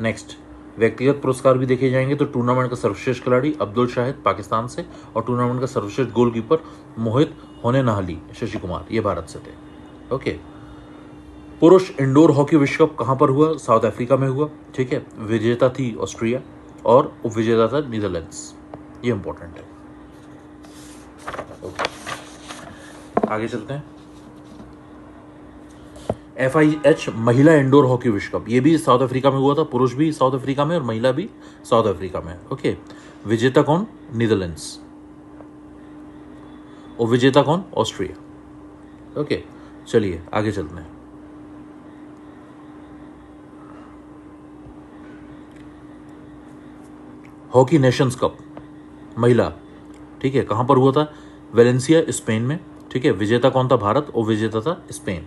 नेक्स्ट व्यक्तिगत पुरस्कार भी देखे जाएंगे तो टूर्नामेंट का सर्वश्रेष्ठ खिलाड़ी अब्दुल शाहिद पाकिस्तान से, और टूर्नामेंट का सर्वश्रेष्ठ गोलकीपर मोहित होने नहली शशि कुमार, ये भारत से थे। ओके, पुरुष इंडोर हॉकी विश्व कप कहाँ पर हुआ? साउथ अफ्रीका में हुआ। ठीक है, विजेता थी ऑस्ट्रिया और उप विजेता था नीदरलैंड्स, ये इंपॉर्टेंट है। ओके, आगे चलते हैं। FIH महिला इंडोर हॉकी विश्व कप, ये भी साउथ अफ्रीका में हुआ था। पुरुष भी साउथ अफ्रीका में और महिला भी साउथ अफ्रीका में। ओके, विजेता कौन? नीदरलैंड्स, और विजेता कौन? ऑस्ट्रिया। ओके, चलिए आगे चलते हैं। हॉकी नेशंस कप महिला, ठीक है, कहां पर हुआ था? वेलेंसिया, स्पेन में। ठीक है, विजेता कौन था? भारत, और विजेता था स्पेन।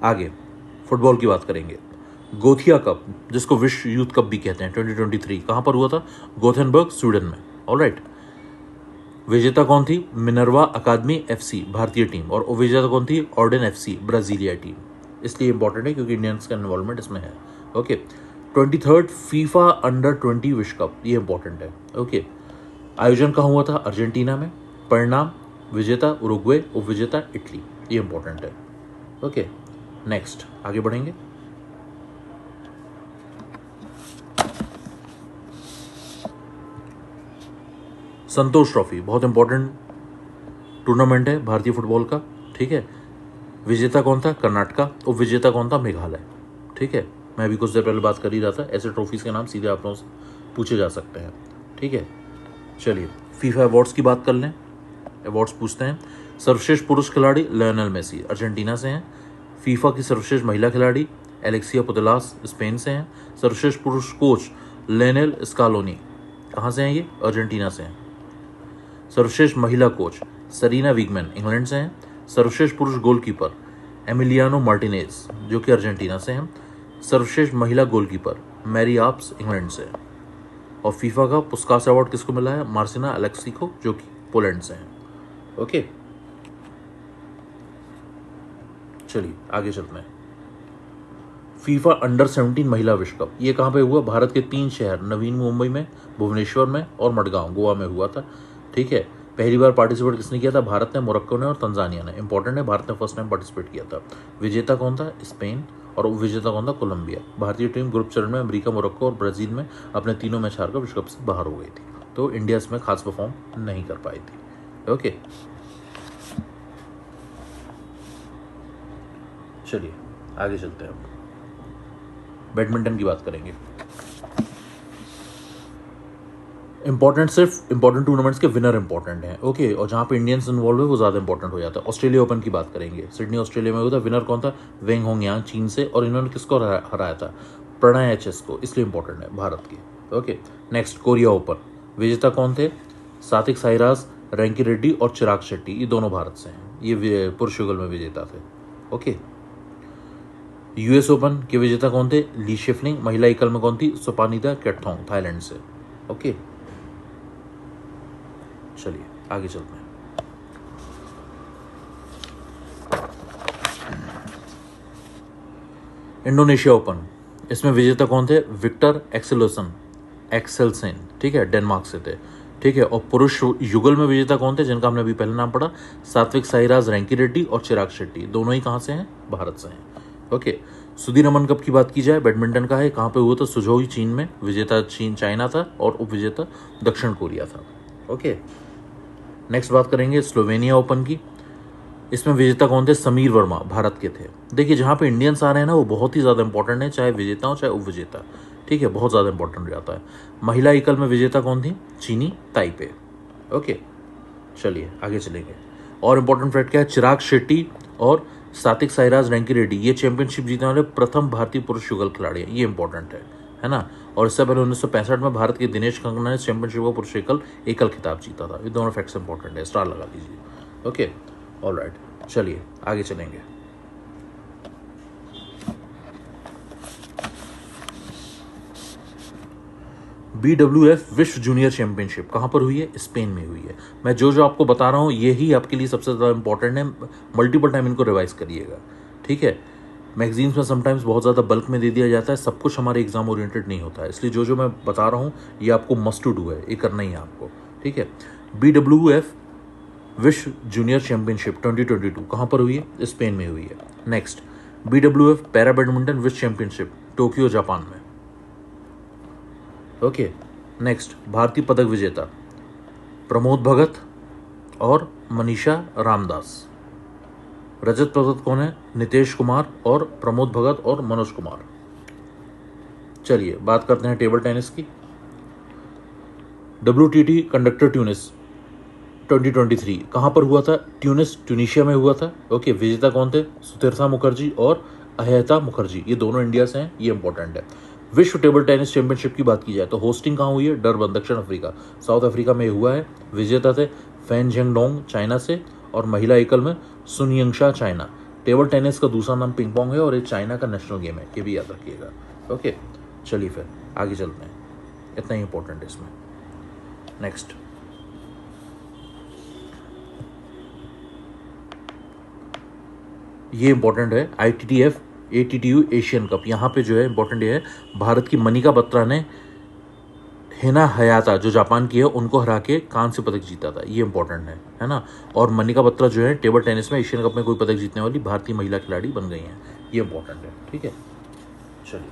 आगे फुटबॉल की बात करेंगे। गोथिया कप, जिसको विश्व यूथ कप भी कहते हैं, 2023 कहां पर हुआ था? गोथेनबर्ग, स्वीडन में। ऑलराइट, विजेता कौन थी? मिनर्वा अकादमी FC, भारतीय टीम, और विजेता कौन थी? ऑर्डन FC, ब्राजीलिया टीम। इसलिए इंपॉर्टेंट है क्योंकि इंडियंस का इन्वॉल्वमेंट इसमें है। ओके, 23rd फीफा अंडर-20 विश्व कप, ये इंपॉर्टेंट है। ओके, आयोजन कहाँ हुआ था? अर्जेंटीना में। परिणाम, विजेता उरुग्वे, उप विजेता इटली, ये इंपॉर्टेंट है। ओके, नेक्स्ट आगे बढ़ेंगे। संतोष ट्रॉफी बहुत इंपॉर्टेंट टूर्नामेंट है भारतीय फुटबॉल का। ठीक है, विजेता कौन था? कर्नाटका, उप विजेता कौन था? मेघालय। ठीक है, मैं अभी कुछ देर पहले बात कर ही रहा था, ऐसे ट्रॉफीज के नाम सीधे आप लोगों से पूछे जा सकते हैं। ठीक है, चलिए फीफा अवार्ड्स की बात कर लें। अवार्ड्स पूछते हैं। सर्वश्रेष्ठ पुरुष खिलाड़ी लियोनेल मेसी, अर्जेंटीना से हैं। फीफा की सर्वश्रेष्ठ महिला खिलाड़ी एलेक्सिया पुतेलास, स्पेन से हैं। सर्वश्रेष्ठ पुरुष कोच लियोनेल स्कालोनी, कहाँ से हैं ये? अर्जेंटीना से हैं। सर्वश्रेष्ठ महिला कोच सरीना विगमैन, इंग्लैंड से हैं। सर्वश्रेष्ठ पुरुष गोलकीपर एमिलियानो मार्टिनेज, जो कि अर्जेंटीना से हैं। सर्वश्रेष्ठ महिला गोलकीपर मैरी आप्स, इंग्लैंड से। और फीफा का पुस्कास अवार्ड किसको मिला है? मार्सिना अलेक्सिको, जो कि पोलैंड से हैं। ओके, चलिए आगे चलते हैं। फीफा अंडर-17 महिला विश्व कप, ये कहाँ पे हुआ? भारत के 3 शहर नवी मुंबई में, भुवनेश्वर में और मडगांव गोवा में हुआ था। ठीक है, पहली बार पार्टिसिपेट किसने किया था? भारत ने, मोरक्को ने और तंजानिया ने। इंपॉर्टेंट है, भारत ने फर्स्ट टाइम पार्टिसिपेट किया था। विजेता कौन था? स्पेन, और उप विजेता कौन था? कोलंबिया। भारतीय टीम ग्रुप चरण में अमेरिका, मोरक्को और ब्राजील में अपने तीनों मैच हारकर विश्व कप से बाहर हो गई थी, तो इंडिया इसमें खास परफॉर्म नहीं कर पाई थी। ओके, चलिए आगे चलते हैं। बैडमिंटन की बात करेंगे। इंपॉर्टेंट, सिर्फ इंपॉर्टेंट टूर्नामेंट्स के विनर इंपॉर्टेंट हैं। ओके, और जहाँ पे इंडियंस इन्वॉल्व है वो ज़्यादा इंपॉर्टेंट हो जाता है। ऑस्ट्रेलिया ओपन की बात करेंगे। सिडनी ऑस्ट्रेलिया में हुआ था। विनर कौन था? वेंग होंगयांग, चीन से, और इन्होंने किसको हराया था? प्रणय HS को, इसलिए इंपॉर्टेंट है भारत की। ओके, नेक्स्ट कोरिया ओपन, विजेता कौन थे? सात्विक साईराज, रैंकी रेड्डी और चिराग शेट्टी, ये दोनों भारत से हैं। ये पुरुष युगल में विजेता थे। ओके, US ओपन के विजेता कौन थे? ली शिफलिंग। महिला एकल में कौन थी? सुपानिता केटथोंग, थाईलैंड से। ओके, चलिए आगे चलते हैं। इंडोनेशिया ओपन, इसमें विजेता कौन थे? विक्टर एक्सेलसेन, ठीक है, डेनमार्क से थे। ठीक है, और पुरुष युगल में विजेता कौन थे, जिनका हमने अभी पहले नाम पढ़ा? सात्विक साईराज, रैंकी रेड्डी और चिराग शेट्टी, दोनों ही कहाँ से हैं? भारत से हैं। ओके, सुधीर रमन कप की बात की जाए, बैडमिंटन का है, कहाँ पे हुआ था? सुझोई, चीन में। विजेता चाइना था और उप विजेता दक्षिण कोरिया था। ओके, नेक्स्ट बात करेंगे स्लोवेनिया ओपन की। इसमें विजेता कौन थे? समीर वर्मा, भारत के थे। देखिए, जहाँ पे इंडियंस आ रहे हैं ना, वो बहुत ही ज़्यादा इंपॉर्टेंट है, चाहे विजेता हो चाहे उप विजेता। ठीक है, बहुत ज़्यादा इंपॉर्टेंट हो जाता है। महिला एकल में विजेता कौन थी? चीनी ताइपे। ओके, चलिए आगे चलेंगे। और इंपॉर्टेंट फैक्ट क्या है? चिराग शेट्टी और सात्विक साईराज, रैंकी रेड्डी, ये चैंपियनशिप जीतने वाले प्रथम भारतीय पुरुष युगल खिलाड़ी हैं। ये इंपॉर्टेंट है ना। और इससे पहले 1965 में भारत के दिनेश कंगना ने चैंपियनशिप का पुरुष एकल खिताब जीता था। ये दोनों फैक्ट्स इंपॉर्टेंट है, स्टार लगा लीजिए। ओके, ऑलराइट, चलिए आगे चलेंगे। BWF विश्व जूनियर चैंपियनशिप कहाँ पर हुई है? स्पेन में हुई है। मैं जो जो आपको बता रहा हूँ यही आपके लिए सबसे ज़्यादा इंपॉर्टेंट है, मल्टीपल टाइम इनको रिवाइज करिएगा, ठीक है। मैगजीन्स में समटाइम्स बहुत ज़्यादा बल्क में दे दिया जाता है, सब कुछ हमारे एग्जाम ओरिएंटेड नहीं होता है, इसलिए जो जो मैं बता रहा हूँ ये आपको मस्ट टू डू है, ये करना ही है आपको, ठीक है। BWF विश्व जूनियर चैंपियनशिप 2022 कहाँ पर हुई है? स्पेन में हुई है। नेक्स्ट, BWF पैरा बैडमिंटन विश्व चैंपियनशिप टोक्यो जापान में, ओके। नेक्स्ट, भारतीय पदक विजेता प्रमोद भगत और मनीषा रामदास। रजत पदक कौन है? नितेश कुमार और प्रमोद भगत और मनोज कुमार। चलिए बात करते हैं टेबल टेनिस की। WTT कंडक्टर ट्यूनिस 2023 कहाँ पर हुआ था? ट्यूनिशिया में हुआ था, ओके। विजेता कौन थे? सुतीर्था मुखर्जी और अहयता मुखर्जी, ये दोनों इंडिया से हैं, ये इंपॉर्टेंट है। विश्व टेबल टेनिस चैंपियनशिप की बात की जाए तो होस्टिंग कहाँ हुई है? डरबन दक्षिण अफ्रीका, साउथ अफ्रीका में हुआ है। विजेता थे फैन झेंगडोंग चाइना से, और महिला एकल में सुन यंगशा चाइना। टेबल टेनिस का दूसरा नाम पिंग पोंग है और ये चाइना का नेशनल गेम है, ये भी याद रखिएगा, ओके। चलिए फिर आगे चलते हैं, इतना ही इंपॉर्टेंट है इसमें। नेक्स्ट, ये इंपॉर्टेंट है, ITTF ATTU एशियन कप। यहाँ पे जो है इंपॉर्टेंट ये है, भारत की मनिका बत्रा ने हिना हयाता जो जापान की है उनको हरा के कांस्य पदक जीता था, ये इंपॉर्टेंट है ना। और मनिका बत्रा जो है टेबल टेनिस में एशियन कप में कोई पदक जीतने वाली भारतीय महिला खिलाड़ी बन गई हैं, ये इंपॉर्टेंट है, ठीक है। चलिए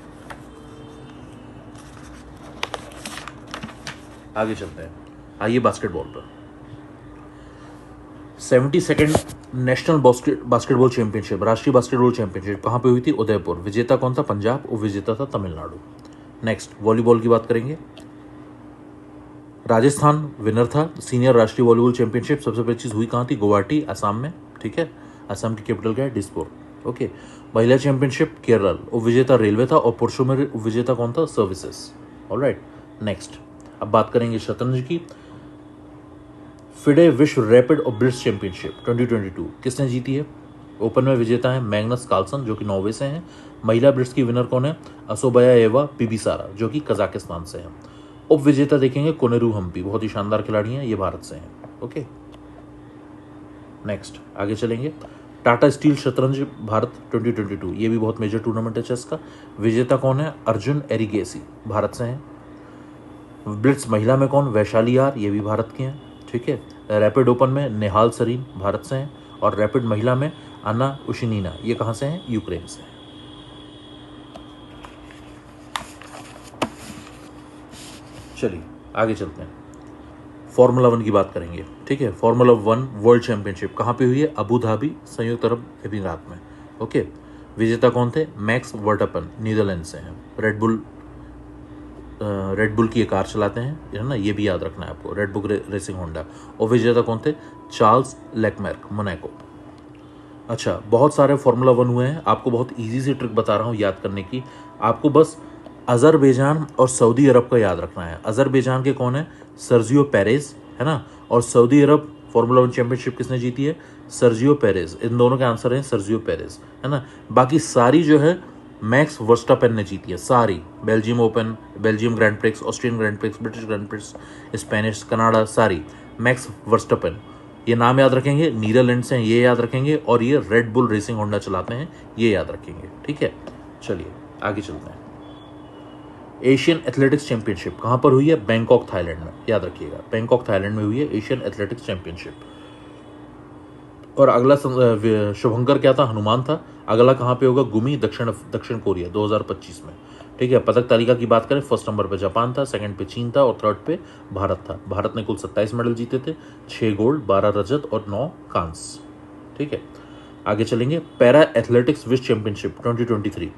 आगे चलते हैं, आइए बास्केटबॉल पर। 72nd नेशनल बास्केटबॉल चैंपियनशिप, राष्ट्रीय बास्केटबॉल चैंपियनशिप कहाँ पे हुई थी? उदयपुर। विजेता कौन था? पंजाब, और विजेता था तमिलनाडु। नेक्स्ट, वॉलीबॉल की बात करेंगे। राजस्थान विनर था सीनियर राष्ट्रीय वॉलीबॉल चैंपियनशिप, सबसे पहली चीज हुई कहाँ थी? गुवाहाटी, असम में, ठीक है। असम की कैपिटल क्या है? दिसपुर, ओके। महिला चैंपियनशिप केरल, उपविजेता रेलवे था, और पुरुषों में उपविजेता कौन था? Services, alright. नेक्स्ट, अब बात करेंगे शतरंज की। फिडे विश्व रैपिड और ब्लिट्ज चैंपियनशिप 2022 किसने जीती है? ओपन में विजेता है मैग्नस कार्लसन जो कि नॉर्वे से हैं। महिला ब्लिट्ज की विनर कौन है? असोबायाएवा पिबिसारा जो कि कजाकिस्तान से हैं। उप विजेता देखेंगे कोनेरू हम्पी, बहुत ही शानदार खिलाड़ी हैं, ये भारत से हैं, ओके। नेक्स्ट, आगे चलेंगे। टाटा स्टील शतरंज भारत 2022, ये भी बहुत मेजर टूर्नामेंट है चेस का। विजेता कौन है? अर्जुन एरिगेसी, भारत से हैं। ब्लिट्ज महिला में कौन? वैशाली यार, ये भी भारत के हैं, ठीक है। रैपिड ओपन में नेहाल सरीन, भारत से हैं। और रैपिड महिला में अन्ना उशिनीना, ये कहाँ से हैं? यूक्रेन से हैं। चलिए आगे चलते हैं, फॉर्मूला 1 की बात करेंगे, ठीक है। फॉर्मूला 1 वर्ल्ड चैंपियनशिप कहाँ पे हुई है? अबू धाबी, संयुक्त अरब अमीरात में, ओके। विजेता कौन थे? मैक्स वर्स्टैपेन, नीदरलैंड से हैं। रेड बुल की ये कार चलाते हैं, है ना, ये भी याद रखना है आपको, रेड बुल रेसिंग होंडा। और विजेता कौन थे? Charles Leclerc, Monaco. अच्छा, बहुत सारे फॉर्मूला 1 हुए हैं, आपको बहुत इजी सी ट्रिक बता रहा हूँ याद करने की। आपको बस अजरबैजान और सऊदी अरब का याद रखना है। अजरबैजान के कौन है? सर्जियो पेरेज, है ना। और सऊदी अरब फॉर्मूला 1 चैंपियनशिप किसने जीती है? Sergio Perez. इन दोनों के आंसर हैं सर्जियो पेरेज, है ना। बाकी सारी जो है मैक्स वर्स्टापेन ने जीती है सारी। Belgium open, Belgium grand prix, Austrian grand prix, British grand prix, Spanish, Canada, सारी मैक्स वर्स्टापेन। ये नाम याद रखेंगे, नीदरलैंड से हैं, ये याद रखेंगे। और ये रेड बुल रेसिंग होंडा चलाते हैं, ये याद रखेंगे, ठीक है। चलिए आगे चलते हैं। एशियन एथलेटिक्स चैंपियनशिप कहाँ पर हुई है? बैंकॉक, थाईलैंड में, याद रखिएगा, बैंकॉक थाईलैंड में हुई है एशियन एथलेटिक्स चैंपियनशिप। और अगला शुभंकर क्या था? हनुमान था। अगला कहाँ पे होगा? गुमी, दक्षिण कोरिया 2025 में, ठीक है। पदक तालिका की बात करें, फर्स्ट नंबर पे जापान था, सेकंड पे चीन था और थर्ड पे भारत था। भारत ने कुल 27 मेडल जीते थे, 6 गोल्ड, 12 रजत और 9 कांस्य, ठीक है। आगे चलेंगे। पैरा एथलेटिक्स विश्व चैंपियनशिप 2023,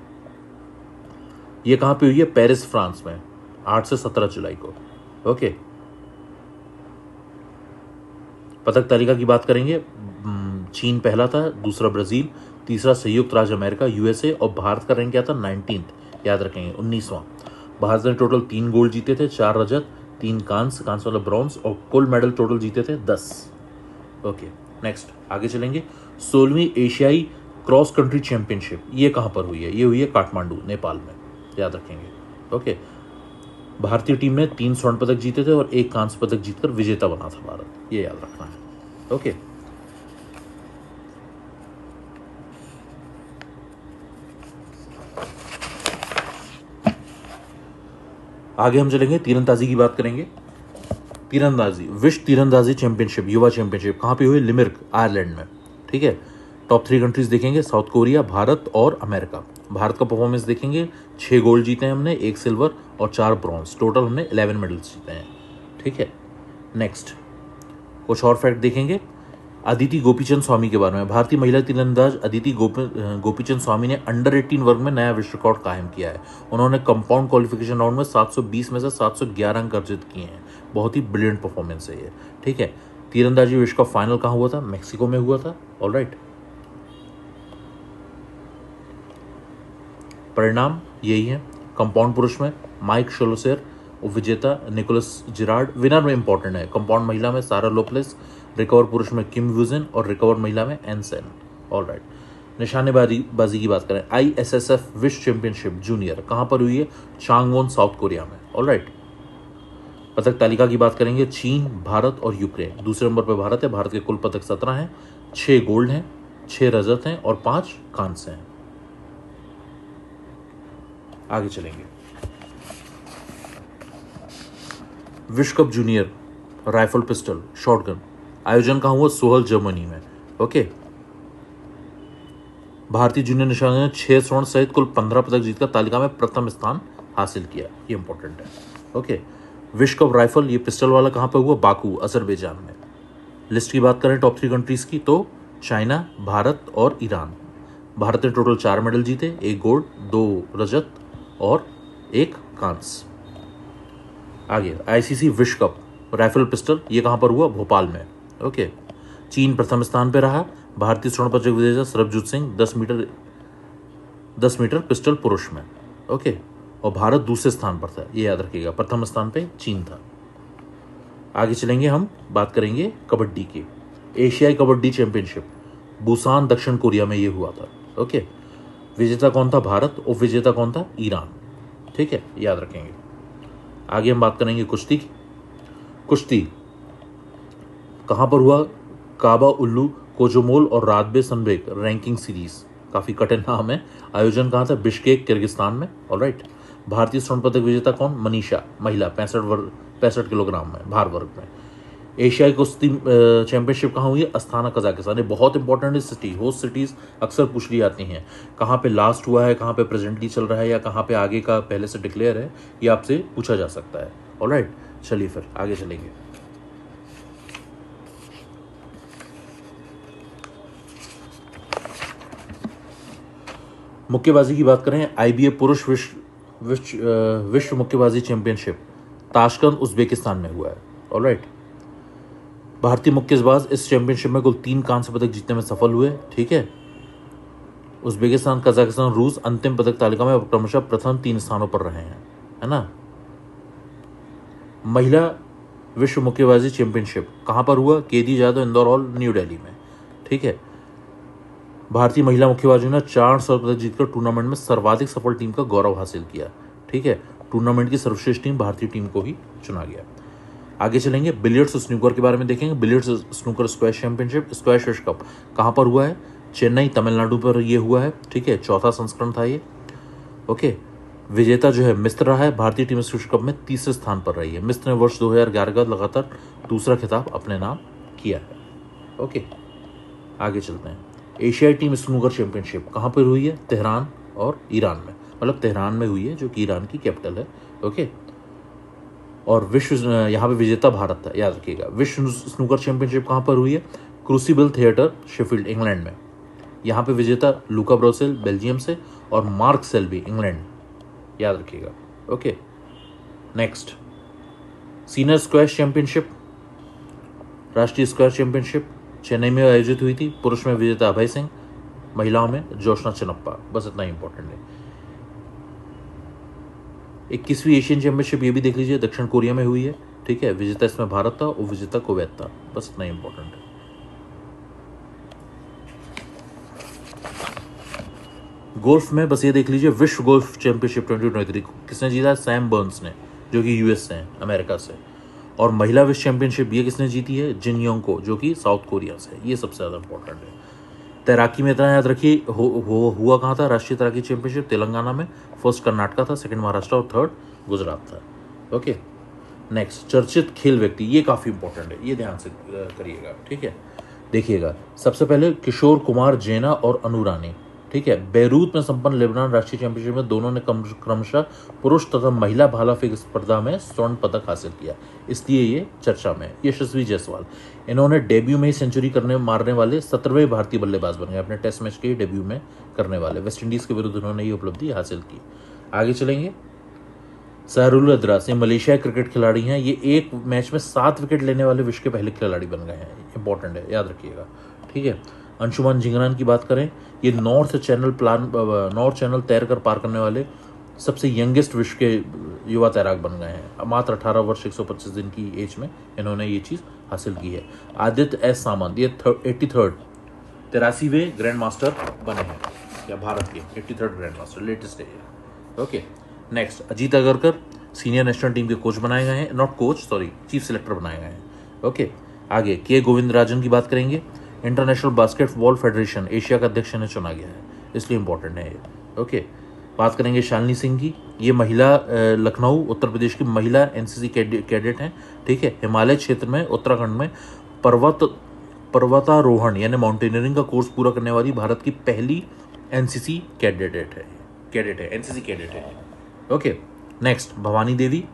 ये कहाँ पे हुई है? पेरिस, फ्रांस में, 8 से 17 जुलाई को, ओके। पदक तालिका की बात करेंगे, चीन पहला था, दूसरा ब्राजील, तीसरा संयुक्त राज्य अमेरिका USA, और भारत का रैंक क्या था? 19th, याद रखेंगे, 19वां। भारत ने टोटल 3 गोल्ड जीते थे, 4 रजत, 3 कांस्य वाला ब्रॉन्ज, और कुल मेडल टोटल जीते थे 10, ओके। नेक्स्ट आगे चलेंगे। 16वीं एशियाई क्रॉस कंट्री चैंपियनशिप, ये कहाँ पर हुई है? ये हुई है काठमांडू, नेपाल में, याद रखेंगे, ओके। भारतीय टीम ने 3 स्वर्ण पदक जीते थे और 1 कांस्य पदक जीतकर विजेता बना था भारत, ये याद रखना है। ओके, आगे हम चलेंगे, तीरंदाजी की बात करेंगे। तीरंदाजी, विश्व तीरंदाजी चैंपियनशिप, युवा चैंपियनशिप कहाँ पे हुई? लिमरिक, आयरलैंड में। ठीक है, टॉप 3 कंट्रीज देखेंगे, साउथ कोरिया, भारत और अमेरिका। भारत का परफॉर्मेंस देखेंगे, 6 गोल्ड जीते हैं हमने, 1 सिल्वर और 4 ब्रॉन्ज, टोटल हमने 11 मेडल्स जीते हैं। ठीक है, नेक्स्ट कुछ और फैक्ट देखेंगे अदिति गोपीचंद स्वामी के बारे में। भारतीय महिला तीरंदाज अदिति गोपीचंद स्वामी ने अंडर 18 वर्ग में नया विश्व रिकॉर्ड कायम किया है। उन्होंने कंपाउंड क्वालिफिकेशन राउंड में 720 में से 711 अंक अर्जित किए हैं। बहुत ही ब्रिलियंट परफॉर्मेंस है ये। ठीक है, तीरंदाजी विश्व कप फाइनल कहाँ हुआ था? मैक्सिको में हुआ था। ऑलराइट, परिणाम यही है। कंपाउंड पुरुष में माइक शोलोसेर, विजेता निकोलस जिरार्ड। विनर में इंपॉर्टेंट है, कंपाउंड महिला में सारा लोपलेस, रिकवर पुरुष में किम वुजन और रिकवर महिला में एनसेन। ऑलराइट, निशानेबाजी की बात करें, ISSF विश्व चैंपियनशिप जूनियर कहाँ पर हुई है? चांगवोन, साउथ कोरिया में। ऑलराइट, पदक तालिका की बात करेंगे, चीन, भारत और यूक्रेन। दूसरे नंबर पर भारत है। भारत के कुल पदक 17 हैं, 6 गोल्ड हैं, 6 रजत हैं और 5 कांस्य हैं। आगे चलेंगे, विश्व cup junior rifle pistol shotgun आयोजन कहाँ हुआ? सोहल, जर्मनी में। ओके, भारतीय जूनियर निशानेबाज ने 6 स्वर्ण सहित कुल 15 पदक जीतकर तालिका में प्रथम स्थान हासिल किया, ये इंपॉर्टेंट है। ओके, विश्व कप राइफल ये पिस्टल वाला कहाँ पे हुआ? बाकू, अजरबैजान में। लिस्ट की बात करें टॉप 3 कंट्रीज की, तो चाइना, भारत और ईरान। भारत ने टोटल 4 मेडल जीते, 1 गोल्ड, 2 रजत और 1 कांस्य। आगे ICC विश्व कप राइफल पिस्टल ये कहाँ पर हुआ? भोपाल में। ओके, चीन प्रथम स्थान पर रहा। भारतीय स्वर्ण पदक विजेता सरबजीत सिंह 10 मीटर पिस्टल पुरुष में। ओके, और भारत दूसरे स्थान पर था, ये याद रखिएगा। प्रथम स्थान पे चीन था। आगे चलेंगे, हम बात करेंगे कबड्डी की। एशियाई कबड्डी चैंपियनशिप बुसान, दक्षिण कोरिया में ये हुआ था। ओके, विजेता कौन था? भारत। और विजेता कौन था? ईरान। ठीक है, याद रखेंगे। आगे हम बात करेंगे कुश्ती की। कुश्ती कहाँ पर हुआ? काबा उल्लू, कोजोमोल और रादबे सनबेक रैंकिंग सीरीज, काफी कठिन नाम है। आयोजन कहाँ था? बिश्केक, किर्गिस्तान में। ऑलराइट, भारतीय स्वर्ण पदक विजेता कौन? मनीषा, महिला, 65 किलोग्राम में भार वर्ग में। एशियाई कुश्ती चैंपियनशिप कहाँ हुई है? अस्थाना, कजाकिस्तान। ये बहुत इंपॉर्टेंट है सिटी, होस्ट सिटीज अक्सर पूछ ली जाती हैं। कहाँ पे लास्ट हुआ है, कहाँ पे प्रेजेंटली चल रहा है, या कहाँ पे आगे का पहले से डिक्लेयर है, ये आपसे पूछा जा सकता है। ऑलराइट, चलिए फिर आगे चलेंगे। मुक्केबाजी की बात करें, IBA पुरुष विश्व मुक्केबाजी चैंपियनशिप ताशकंद, उज्बेकिस्तान में हुआ है। ऑलराइट, भारतीय मुक्केबाज इस चैंपियनशिप में कुल 3 कांस्य पदक जीतने में सफल हुए। ठीक है, उज्बेकिस्तान, कजाकिस्तान, रूस अंतिम पदक तालिका में क्रमशः प्रथम 3 स्थानों पर रहे हैं, है ना। महिला विश्व मुक्केबाजी चैंपियनशिप कहाँ पर हुआ? केदी जादव इंदौर हॉल, न्यू दिल्ली में। ठीक है, भारतीय महिला मुक्केबाजों ने 4 स्वर्ण पदक जीतकर टूर्नामेंट में सर्वाधिक सफल टीम का गौरव हासिल किया। ठीक है, टूर्नामेंट की सर्वश्रेष्ठ टीम भारतीय टीम को ही चुना गया। आगे चलेंगे, बिलियर्ड्स स्नूकर के बारे में देखेंगे। Billiards snooker squash championship, squash विश्व कप कहाँ पर हुआ है? चेन्नई, तमिलनाडु पर ये हुआ है। ठीक है, 4था संस्करण था ये। ओके, विजेता जो है मिस्र रहा है। भारतीय टीम इस विश्व कप में 3रे स्थान पर रही है। मिस्र ने वर्ष 2011 का लगातार दूसरा खिताब अपने नाम किया है। ओके, आगे चलते हैं। एशियाई टीम स्नूकर चैंपियनशिप कहाँ पर हुई है? तेहरान और ईरान में, मतलब तेहरान में हुई है जो कि ईरान की कैपिटल है। ओके, और विश्व यहाँ पे विजेता भारत था, याद रखिएगा। विश्व स्नूकर चैंपियनशिप कहाँ पर हुई है? क्रूसिबल थिएटर, शेफील्ड, इंग्लैंड में। यहाँ पे विजेता लूका ब्रोसेल, बेल्जियम से, और मार्क सेल्बी, इंग्लैंड, याद रखिएगा। Okay, next, senior squash championship, राष्ट्रीय स्क्वैश चैंपियनशिप चेन्नई में आयोजित हुई थी। पुरुष में विजेता अभय सिंह, महिलाओं में जोशना चिनप्पा। बस इतना ही इंपॉर्टेंट है। 21वीं एशियन चैंपियनशिप ये भी देख लीजिए, दक्षिण कोरिया में हुई है। ठीक है, विजेता इसमें भारत था और विजेता कुवैत था। बस इतना ही इंपॉर्टेंट है। गोल्फ में बस ये देख लीजिए, विश्व गोल्फ चैंपियनशिप 2023 किसने जीता? सैम बर्न्स ने। जो कि यूएस से हैं, अमेरिका से। और महिला विश्व चैंपियनशिप ये किसने जीती है? जिन योंग को, जो कि साउथ कोरिया से है। ये सबसे ज़्यादा इंपॉर्टेंट है। तैराकी में इतना याद रखिए, हुआ कहाँ था राष्ट्रीय तैराकी चैंपियनशिप? तेलंगाना में। फर्स्ट कर्नाटका था, सेकंड महाराष्ट्र और थर्ड गुजरात था। ओके, नेक्स्ट, चर्चित खेल व्यक्ति, ये काफ़ी इंपॉर्टेंट है, ये ध्यान से करिएगा, ठीक है। देखिएगा, सबसे पहले किशोर कुमार जेना और अनु रानी, ठीक है। बेरूत में संपन्न लेबनान राष्ट्रीय चैंपियनशिप में दोनों ने क्रमशः पुरुष तथा महिला भाला फेंक स्पर्धा में स्वर्ण पदक हासिल किया, इसलिए ये चर्चा में है। यशस्वी जायसवाल, इन्होंने डेब्यू में ही सेंचुरी मारने वाले 17वें भारतीय बल्लेबाज बन गए, अपने टेस्ट मैच के डेब्यू में करने वाले। वेस्ट इंडीज के विरुद्ध उन्होंने ये उपलब्धि हासिल की। आगे चलेंगे, सहरुल अदरास, ये मलेशिया क्रिकेट खिलाड़ी हैं। ये एक मैच में 7 विकेट लेने वाले विश्व के पहले खिलाड़ी बन गए हैं। इंपॉर्टेंट है, याद रखिएगा, ठीक है। अंशुमान जिंगरान की बात करें, ये नॉर्थ चैनल तैर कर पार करने वाले सबसे यंगेस्ट विश्व के युवा तैराक बन गए हैं। मात्र 18 वर्ष 125 दिन की एज में इन्होंने ये चीज़ हासिल की है। आदित्य एस सामंत, ये 83वें ग्रैंड मास्टर बने हैं, या भारत के 83rd ग्रैंड मास्टर, लेटेस्ट है ये। Okay, next, Ajit Agarkar senior national team के कोच बनाए गए हैं, not coach, sorry, chief selector बनाए गए हैं। ओके, आगे के गोविंदराजन की बात करेंगे। इंटरनेशनल बास्केटबॉल फेडरेशन एशिया का अध्यक्ष इन्हें चुना गया है, इसलिए इंपॉर्टेंट है ये। ओके, बात करेंगे शालिनी सिंह की, ये महिला लखनऊ उत्तर प्रदेश की महिला एनसीसी कैडेट हैं, ठीक है। हिमालय क्षेत्र में उत्तराखंड में पर्वतारोहण यानी माउंटेनियरिंग का कोर्स पूरा करने वाली भारत की पहली एनसीसी कैडेट है, एनसीसी कैडेट है। Okay, next, Bhavani Devi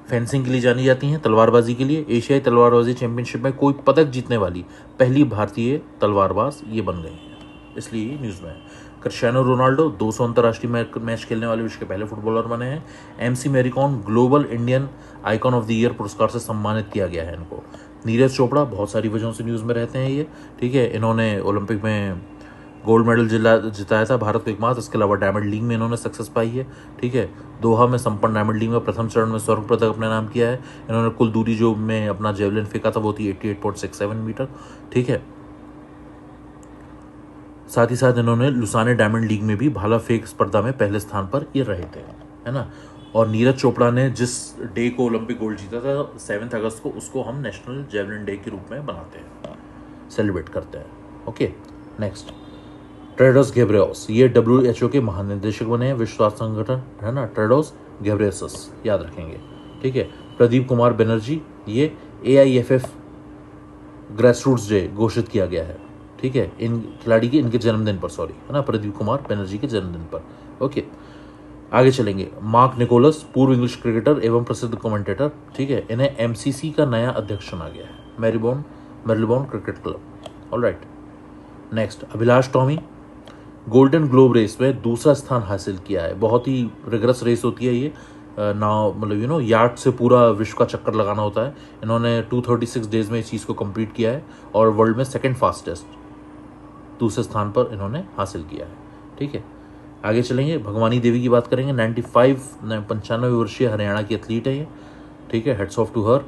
fencing के लिए जानी जाती हैं, तलवारबाजी के लिए। एशियाई तलवारबाजी चैंपियनशिप में कोई पदक जीतने वाली पहली भारतीय तलवारबाज ये बन गई हैं, इसलिए न्यूज़ में है। क्रिस्टियानो रोनाल्डो 200 अंतर्राष्ट्रीय मैच खेलने वाले विश्व के पहले फुटबॉलर बने हैं। MC Mary Kom global Indian icon of the year पुरस्कार से सम्मानित किया गया है इनको। नीरज चोपड़ा बहुत सारी वजहों से न्यूज़ में रहते हैं ये, ठीक है। इन्होंने ओलंपिक में गोल्ड मेडल जिताया था भारत को एकमात्र। इसके अलावा डायमंड लीग में इन्होंने सक्सेस पाई है, ठीक है। दोहा में संपन्न डायमंड लीग में प्रथम चरण में स्वर्ण पदक अपने नाम किया है। इन्होंने कुल दूरी जो में अपना जेवलिन फेंका था वो थी 88.67 मीटर, ठीक है। साथ ही साथ इन्होंने लुसाने डायमंड लीग में भी भाला फेंक स्पर्धा में पहले स्थान पर ये रहे थे, है ना। और नीरज चोपड़ा ने जिस डे को ओलंपिक गोल्ड जीता था 7 अगस्त को, उसको हम नेशनल जेवलिन डे के रूप में बनाते हैं, सेलिब्रेट करते हैं। ओके, नेक्स्ट, टेड्रोस घेब्रेयेसस, ये WHO के महानिदेशक बने हैं, विश्व स्वास्थ्य संगठन, है ना। टेड्रोस घेब्रेयेसस याद रखेंगे, ठीक है। प्रदीप कुमार बनर्जी, ये AIFF ग्रेसरूट्स डे घोषित किया गया है, ठीक है, इन खिलाड़ी के इनके जन्मदिन पर, सॉरी, है ना, प्रदीप कुमार बनर्जी के जन्मदिन पर। ओके, आगे चलेंगे, मार्क निकोलस पूर्व इंग्लिश क्रिकेटर एवं प्रसिद्ध कमेंटेटर, ठीक है। इन्हें MCC का नया अध्यक्ष चुना गया है, Marylebone cricket club. Alright, next, Abhilash Tomy golden globe race में दूसरा स्थान हासिल किया है। बहुत ही रिगरस रेस होती है ये, नाव मतलब यार्ड से पूरा विश्व का चक्कर लगाना होता है। इन्होंने 236 डेज में इस चीज़ को कंप्लीट किया है और वर्ल्ड में सेकंड फास्टेस्ट दूसरे स्थान पर इन्होंने हासिल किया है, ठीक है। आगे चलेंगे, भगवानी देवी की बात करेंगे। 95 वर्षीय हरियाणा की एथलीट है ये, ठीक है, हेड्स ऑफ टू हर।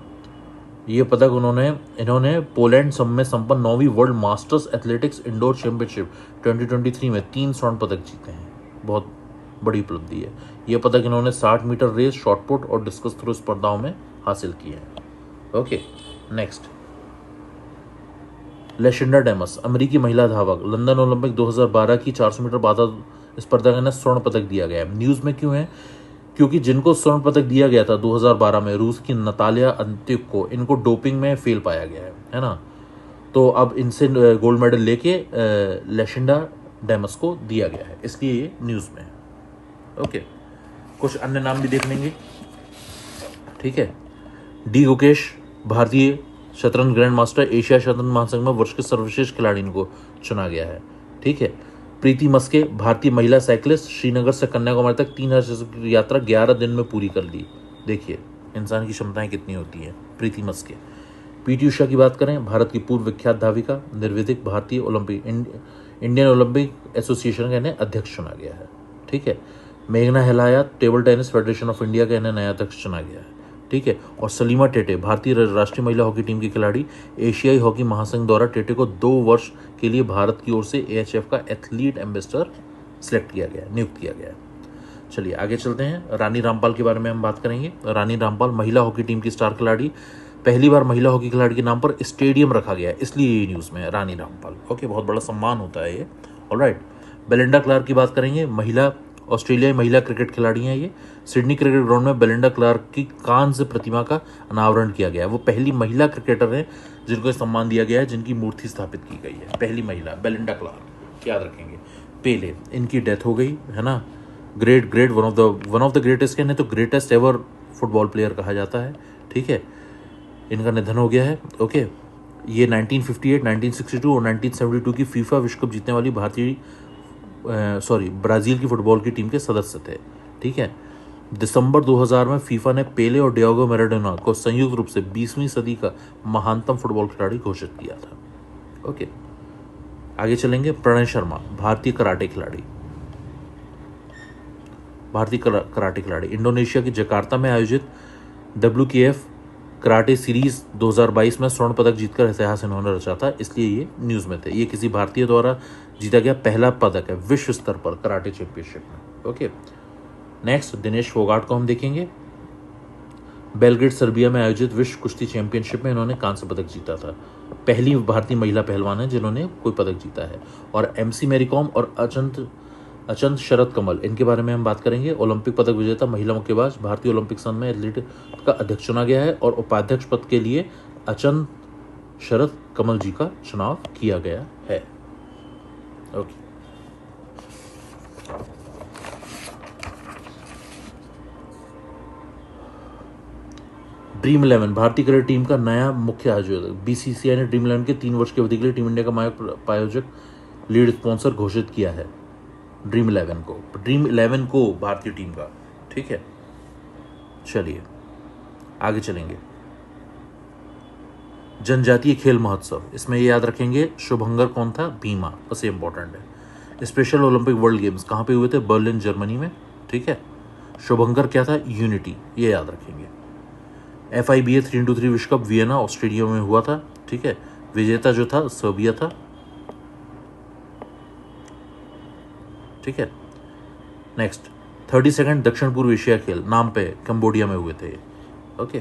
ये पदक इन्होंने पोलैंड में संपन्न 9वीं world masters athletics indoor championship 2023 में 3 स्वर्ण पदक जीते हैं, बहुत बड़ी उपलब्धि है। ये पदक इन्होंने 60 मीटर रेस, शॉटपुट और डिस्कस थ्रो स्पर्धाओं में हासिल किए हैं। ओके, नेक्स्ट, लेशिंडा डेमस, अमेरिकी महिला धावक, लंदन ओलंपिक 2012 की 400 मीटर बाधा स्पर्धा में स्वर्ण पदक दिया गया है। न्यूज़ में क्यों है? क्योंकि जिनको स्वर्ण पदक दिया गया था 2012 में, रूस की नतालिया अंत्युक को, इनको डोपिंग में फेल पाया गया है ना। तो अब इनसे गोल्ड मेडल लेके लेशिंडा डेमस को दिया गया है, इसलिए ये न्यूज़ में है। ओके, कुछ अन्य नाम भी देख लेंगे, ठीक है। डी गुकेश भारतीय शतरंज ग्रैंड मास्टर, एशिया शतरंज महासंघ में वर्ष के सर्वश्रेष्ठ खिलाड़ी को चुना गया है, ठीक है। प्रीति मस्के भारतीय महिला साइकिलिस्ट, श्रीनगर से कन्याकुमारी तक 3000 की यात्रा 11 दिन में पूरी कर ली। देखिए इंसान की क्षमताएं कितनी होती हैं। प्रीति मस्के। PT उषा की बात करें, भारत की पूर्व विख्यात धाविका, निर्विधिक भारतीय इंडियन ओलंपिक एसोसिएशन का इन्हें अध्यक्ष चुना गया है, ठीक है। मेघना हेलायत table tennis federation of India का इन्हें नया अध्यक्ष चुना गया है, ठीक है। और सलीमा टेटे भारतीय राष्ट्रीय महिला हॉकी टीम की खिलाड़ी, एशियाई हॉकी महासंघ द्वारा टेटे को 2 वर्ष के लिए भारत की ओर से AHF का एथलीट एम्बेसडर नियुक्त किया गया है। चलिए आगे चलते हैं। रानी रामपाल के बारे में हम बात करेंगे। रानी रामपाल महिला हॉकी टीम की स्टार खिलाड़ी, पहली बार महिला हॉकी खिलाड़ी के नाम पर स्टेडियम रखा गया है, इसलिए ये न्यूज़ में है रानी रामपाल। ओके, बहुत बड़ा सम्मान होता है ये। ऑलराइट, बेलिंडा क्लार्क की बात करेंगे। महिला ऑस्ट्रेलियाई महिला क्रिकेट खिलाड़ी हैं ये। सिडनी क्रिकेट ग्राउंड में बेलिंडा क्लार्क की कांस्य प्रतिमा का अनावरण किया गया है। वो पहली महिला क्रिकेटर हैं जिनको सम्मान दिया गया है, जिनकी मूर्ति स्थापित की गई है। पहली महिला बेलिंडा क्लार्क, याद रखेंगे। पेले, इनकी डेथ हो गई है ना। Great one of the greatest, कहने तो ग्रेटेस्ट एवर फुटबॉल प्लेयर कहा जाता है। ठीक है, इनका निधन हो गया है। ओके, ये 1958, 1962 और 1972 की फीफा विश्व कप जीतने वाली ब्राज़ील की फुटबॉल की टीम के सदस्य थे। ठीक है, दिसंबर 2000 में फीफा ने पेले और डिएगो मैराडोना को संयुक्त रूप से 20वीं सदी का महानतम फुटबॉल खिलाड़ी घोषित किया था। ओके, आगे चलेंगे। प्रणय शर्मा, भारतीय कराटे खिलाड़ी। इंडोनेशिया की जकार्ता में आयोजित WKF कराटे सीरीज 2022 में स्वर्ण पदक जीतकर इतिहास इन्होंने रचा था, इसलिए ये न्यूज़ में थे। ये किसी भारतीय द्वारा जीता गया पहला पदक है विश्व स्तर पर कराटे चैंपियनशिप में। ओके, नेक्स्ट दिनेश फोगाट को हम देखेंगे। बेलग्रेड सर्बिया में आयोजित विश्व कुश्ती चैंपियनशिप में इन्होंने कांस्य पदक जीता था। पहली भारतीय महिला पहलवान है जिन्होंने कोई पदक जीता है। और MC मैरीकॉम और अचंत शरद कमल, इनके बारे में हम बात करेंगे। ओलंपिक पदक विजेता महिला मुक्केबाज, भारतीय ओलंपिक संघ में एथलीट का अध्यक्ष चुना गया है और उपाध्यक्ष पद के लिए अचंत शरद कमल जी का चुनाव किया गया है। ओके, ड्रीम 11 भारतीय क्रिकेट टीम का नया मुख्य आयोजक। BCCI ने ड्रीम 11 के 3 वर्ष की अवधि के लिए टीम इंडिया का प्रायोजक लीड स्पॉन्सर घोषित किया है। ड्रीम 11 को भारतीय टीम का। ठीक है, चलिए आगे चलेंगे। जनजातीय खेल महोत्सव, इसमें ये याद रखेंगे शुभंकर कौन था, भीमा, बस ये इंपॉर्टेंट है। स्पेशल ओलंपिक वर्ल्ड गेम्स कहाँ पे हुए थे, बर्लिन जर्मनी में। ठीक है, शुभंकर क्या था, यूनिटी, ये याद रखेंगे। FIBA 3x3 विश्व कप वियना ऑस्ट्रेलिया में हुआ था। ठीक है, विजेता जो था सर्बिया था। ठीक है, नेक्स्ट 32nd दक्षिण पूर्व एशिया खेल नाम पे कंबोडिया में हुए थे। ओके,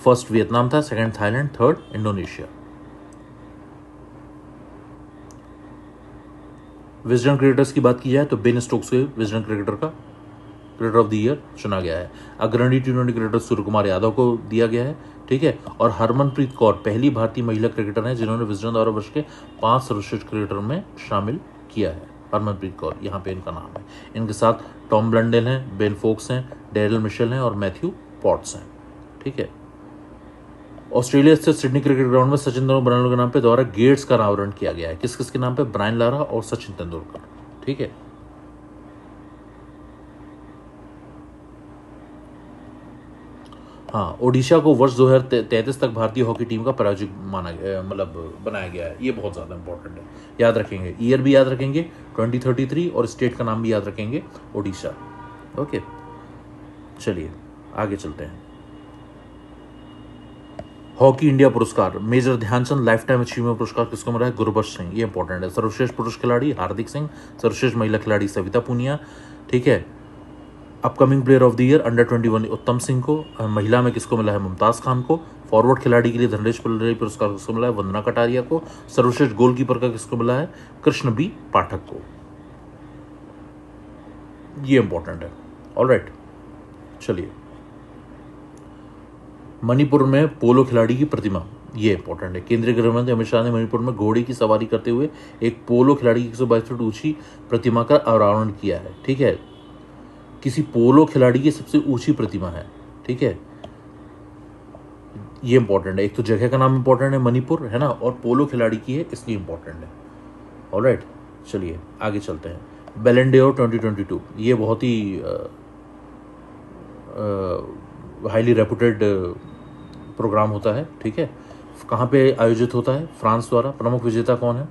फर्स्ट वियतनाम था, second Thailand, third Indonesia. Wisden cricketers की बात की जाए तो बेन स्टोक्स को Wisden cricketer of the year चुना गया है। अग्रणी T20 क्रिकेटर सूर्य कुमार यादव को दिया गया है। ठीक है, और हरमनप्रीत कौर पहली भारतीय महिला क्रिकेटर हैं जिन्होंने विजडन द्वारा वर्ष के 5 सर्वश्रेष्ठ क्रिकेटर में शामिल किया है। हरमनप्रीत कौर, यहाँ पे इनका नाम है। इनके साथ टॉम ब्लंडेल हैं, बेन फोक्स हैं, डेरिल मिशेल हैं और मैथ्यू पॉट्स हैं। ठीक है, ऑस्ट्रेलिया स्थित सिडनी क्रिकेट ग्राउंड में सचिन तेंदुलकर के नाम पे द्वारा गेट्स का अनावरण किया गया है। किस किस के नाम पे, ब्रायन लारा और सचिन तेंदुलकर। ठीक है, हाँ, ओडिशा को वर्ष 2033 तक भारतीय हॉकी टीम का प्रायोजक माना गया, मतलब बनाया गया है। ये बहुत ज़्यादा इंपॉर्टेंट है, याद रखेंगे। ईयर भी याद रखेंगे 2033 और स्टेट का नाम भी याद रखेंगे, ओडिशा। ओके, चलिए आगे चलते हैं। हॉकी इंडिया पुरस्कार, major Dhyan Chand lifetime achievement पुरस्कार किसको मिला है, गुरबख्श सिंह, ये इंपॉर्टेंट है। सर्वश्रेष्ठ पुरुष खिलाड़ी हार्दिक सिंह, सर्वश्रेष्ठ महिला खिलाड़ी सविता पूनिया। ठीक है, upcoming player of the year अंडर-21 उत्तम सिंह को। महिला में किसको मिला है, मुमताज खान को। फॉरवर्ड खिलाड़ी के लिए धनरेश पल्लरी पुरस्कार किसको मिला है, वंदना कटारिया को। सर्वश्रेष्ठ गोलकीपर का किसको मिला है, कृष्ण बी पाठक को। ये इंपॉर्टेंट है। ऑलराइट, चलिए। मणिपुर में पोलो खिलाड़ी की प्रतिमा, ये इंपॉर्टेंट है। केंद्रीय गृह मंत्री अमित शाह ने मणिपुर में घोड़े की सवारी करते हुए एक पोलो खिलाड़ी की 122 फीट ऊंची प्रतिमा का अनावरण किया है। ठीक है, किसी पोलो खिलाड़ी की सबसे ऊंची प्रतिमा है। ठीक है, ये इंपॉर्टेंट है। एक तो जगह का नाम इंपॉर्टेंट है, मणिपुर है ना, और पोलो खिलाड़ी की है, इसलिए इंपॉर्टेंट है। ऑलराइट, चलिए आगे चलते हैं। बैलन डे 2022, ये बहुत ही हाईली रेपुटेड प्रोग्राम होता है। ठीक है, कहाँ पे आयोजित होता है, फ्रांस द्वारा। प्रमुख विजेता कौन है,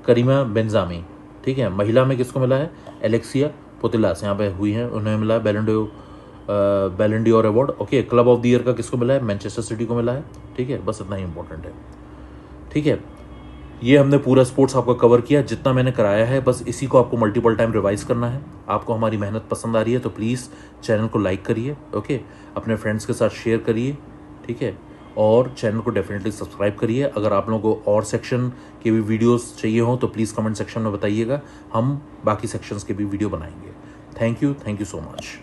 करीमा बेंजामी। ठीक है, महिला में किसको मिला है, एलेक्सिया पुतिलास यहाँ पे हुई हैं, उन्हें मिला है बैलन डी और award. Okay, club of the year का किसको मिला है, मैनचेस्टर सिटी को मिला है। ठीक है, बस इतना ही इंपॉर्टेंट है। ठीक है, ये हमने पूरा स्पोर्ट्स आपका कवर किया जितना मैंने कराया है, बस इसी को आपको मल्टीपल टाइम रिवाइज करना है। आपको हमारी मेहनत पसंद आ रही है तो प्लीज़ चैनल को लाइक करिए, ओके, अपने फ्रेंड्स के साथ शेयर करिए, ठीक है, और चैनल को डेफिनेटली सब्सक्राइब करिए। अगर आप लोगों को और सेक्शन के भी वीडियोस चाहिए हों तो प्लीज़ कमेंट सेक्शन में बताइएगा, हम बाकी सेक्शंस के भी वीडियो बनाएंगे। Thank you so much.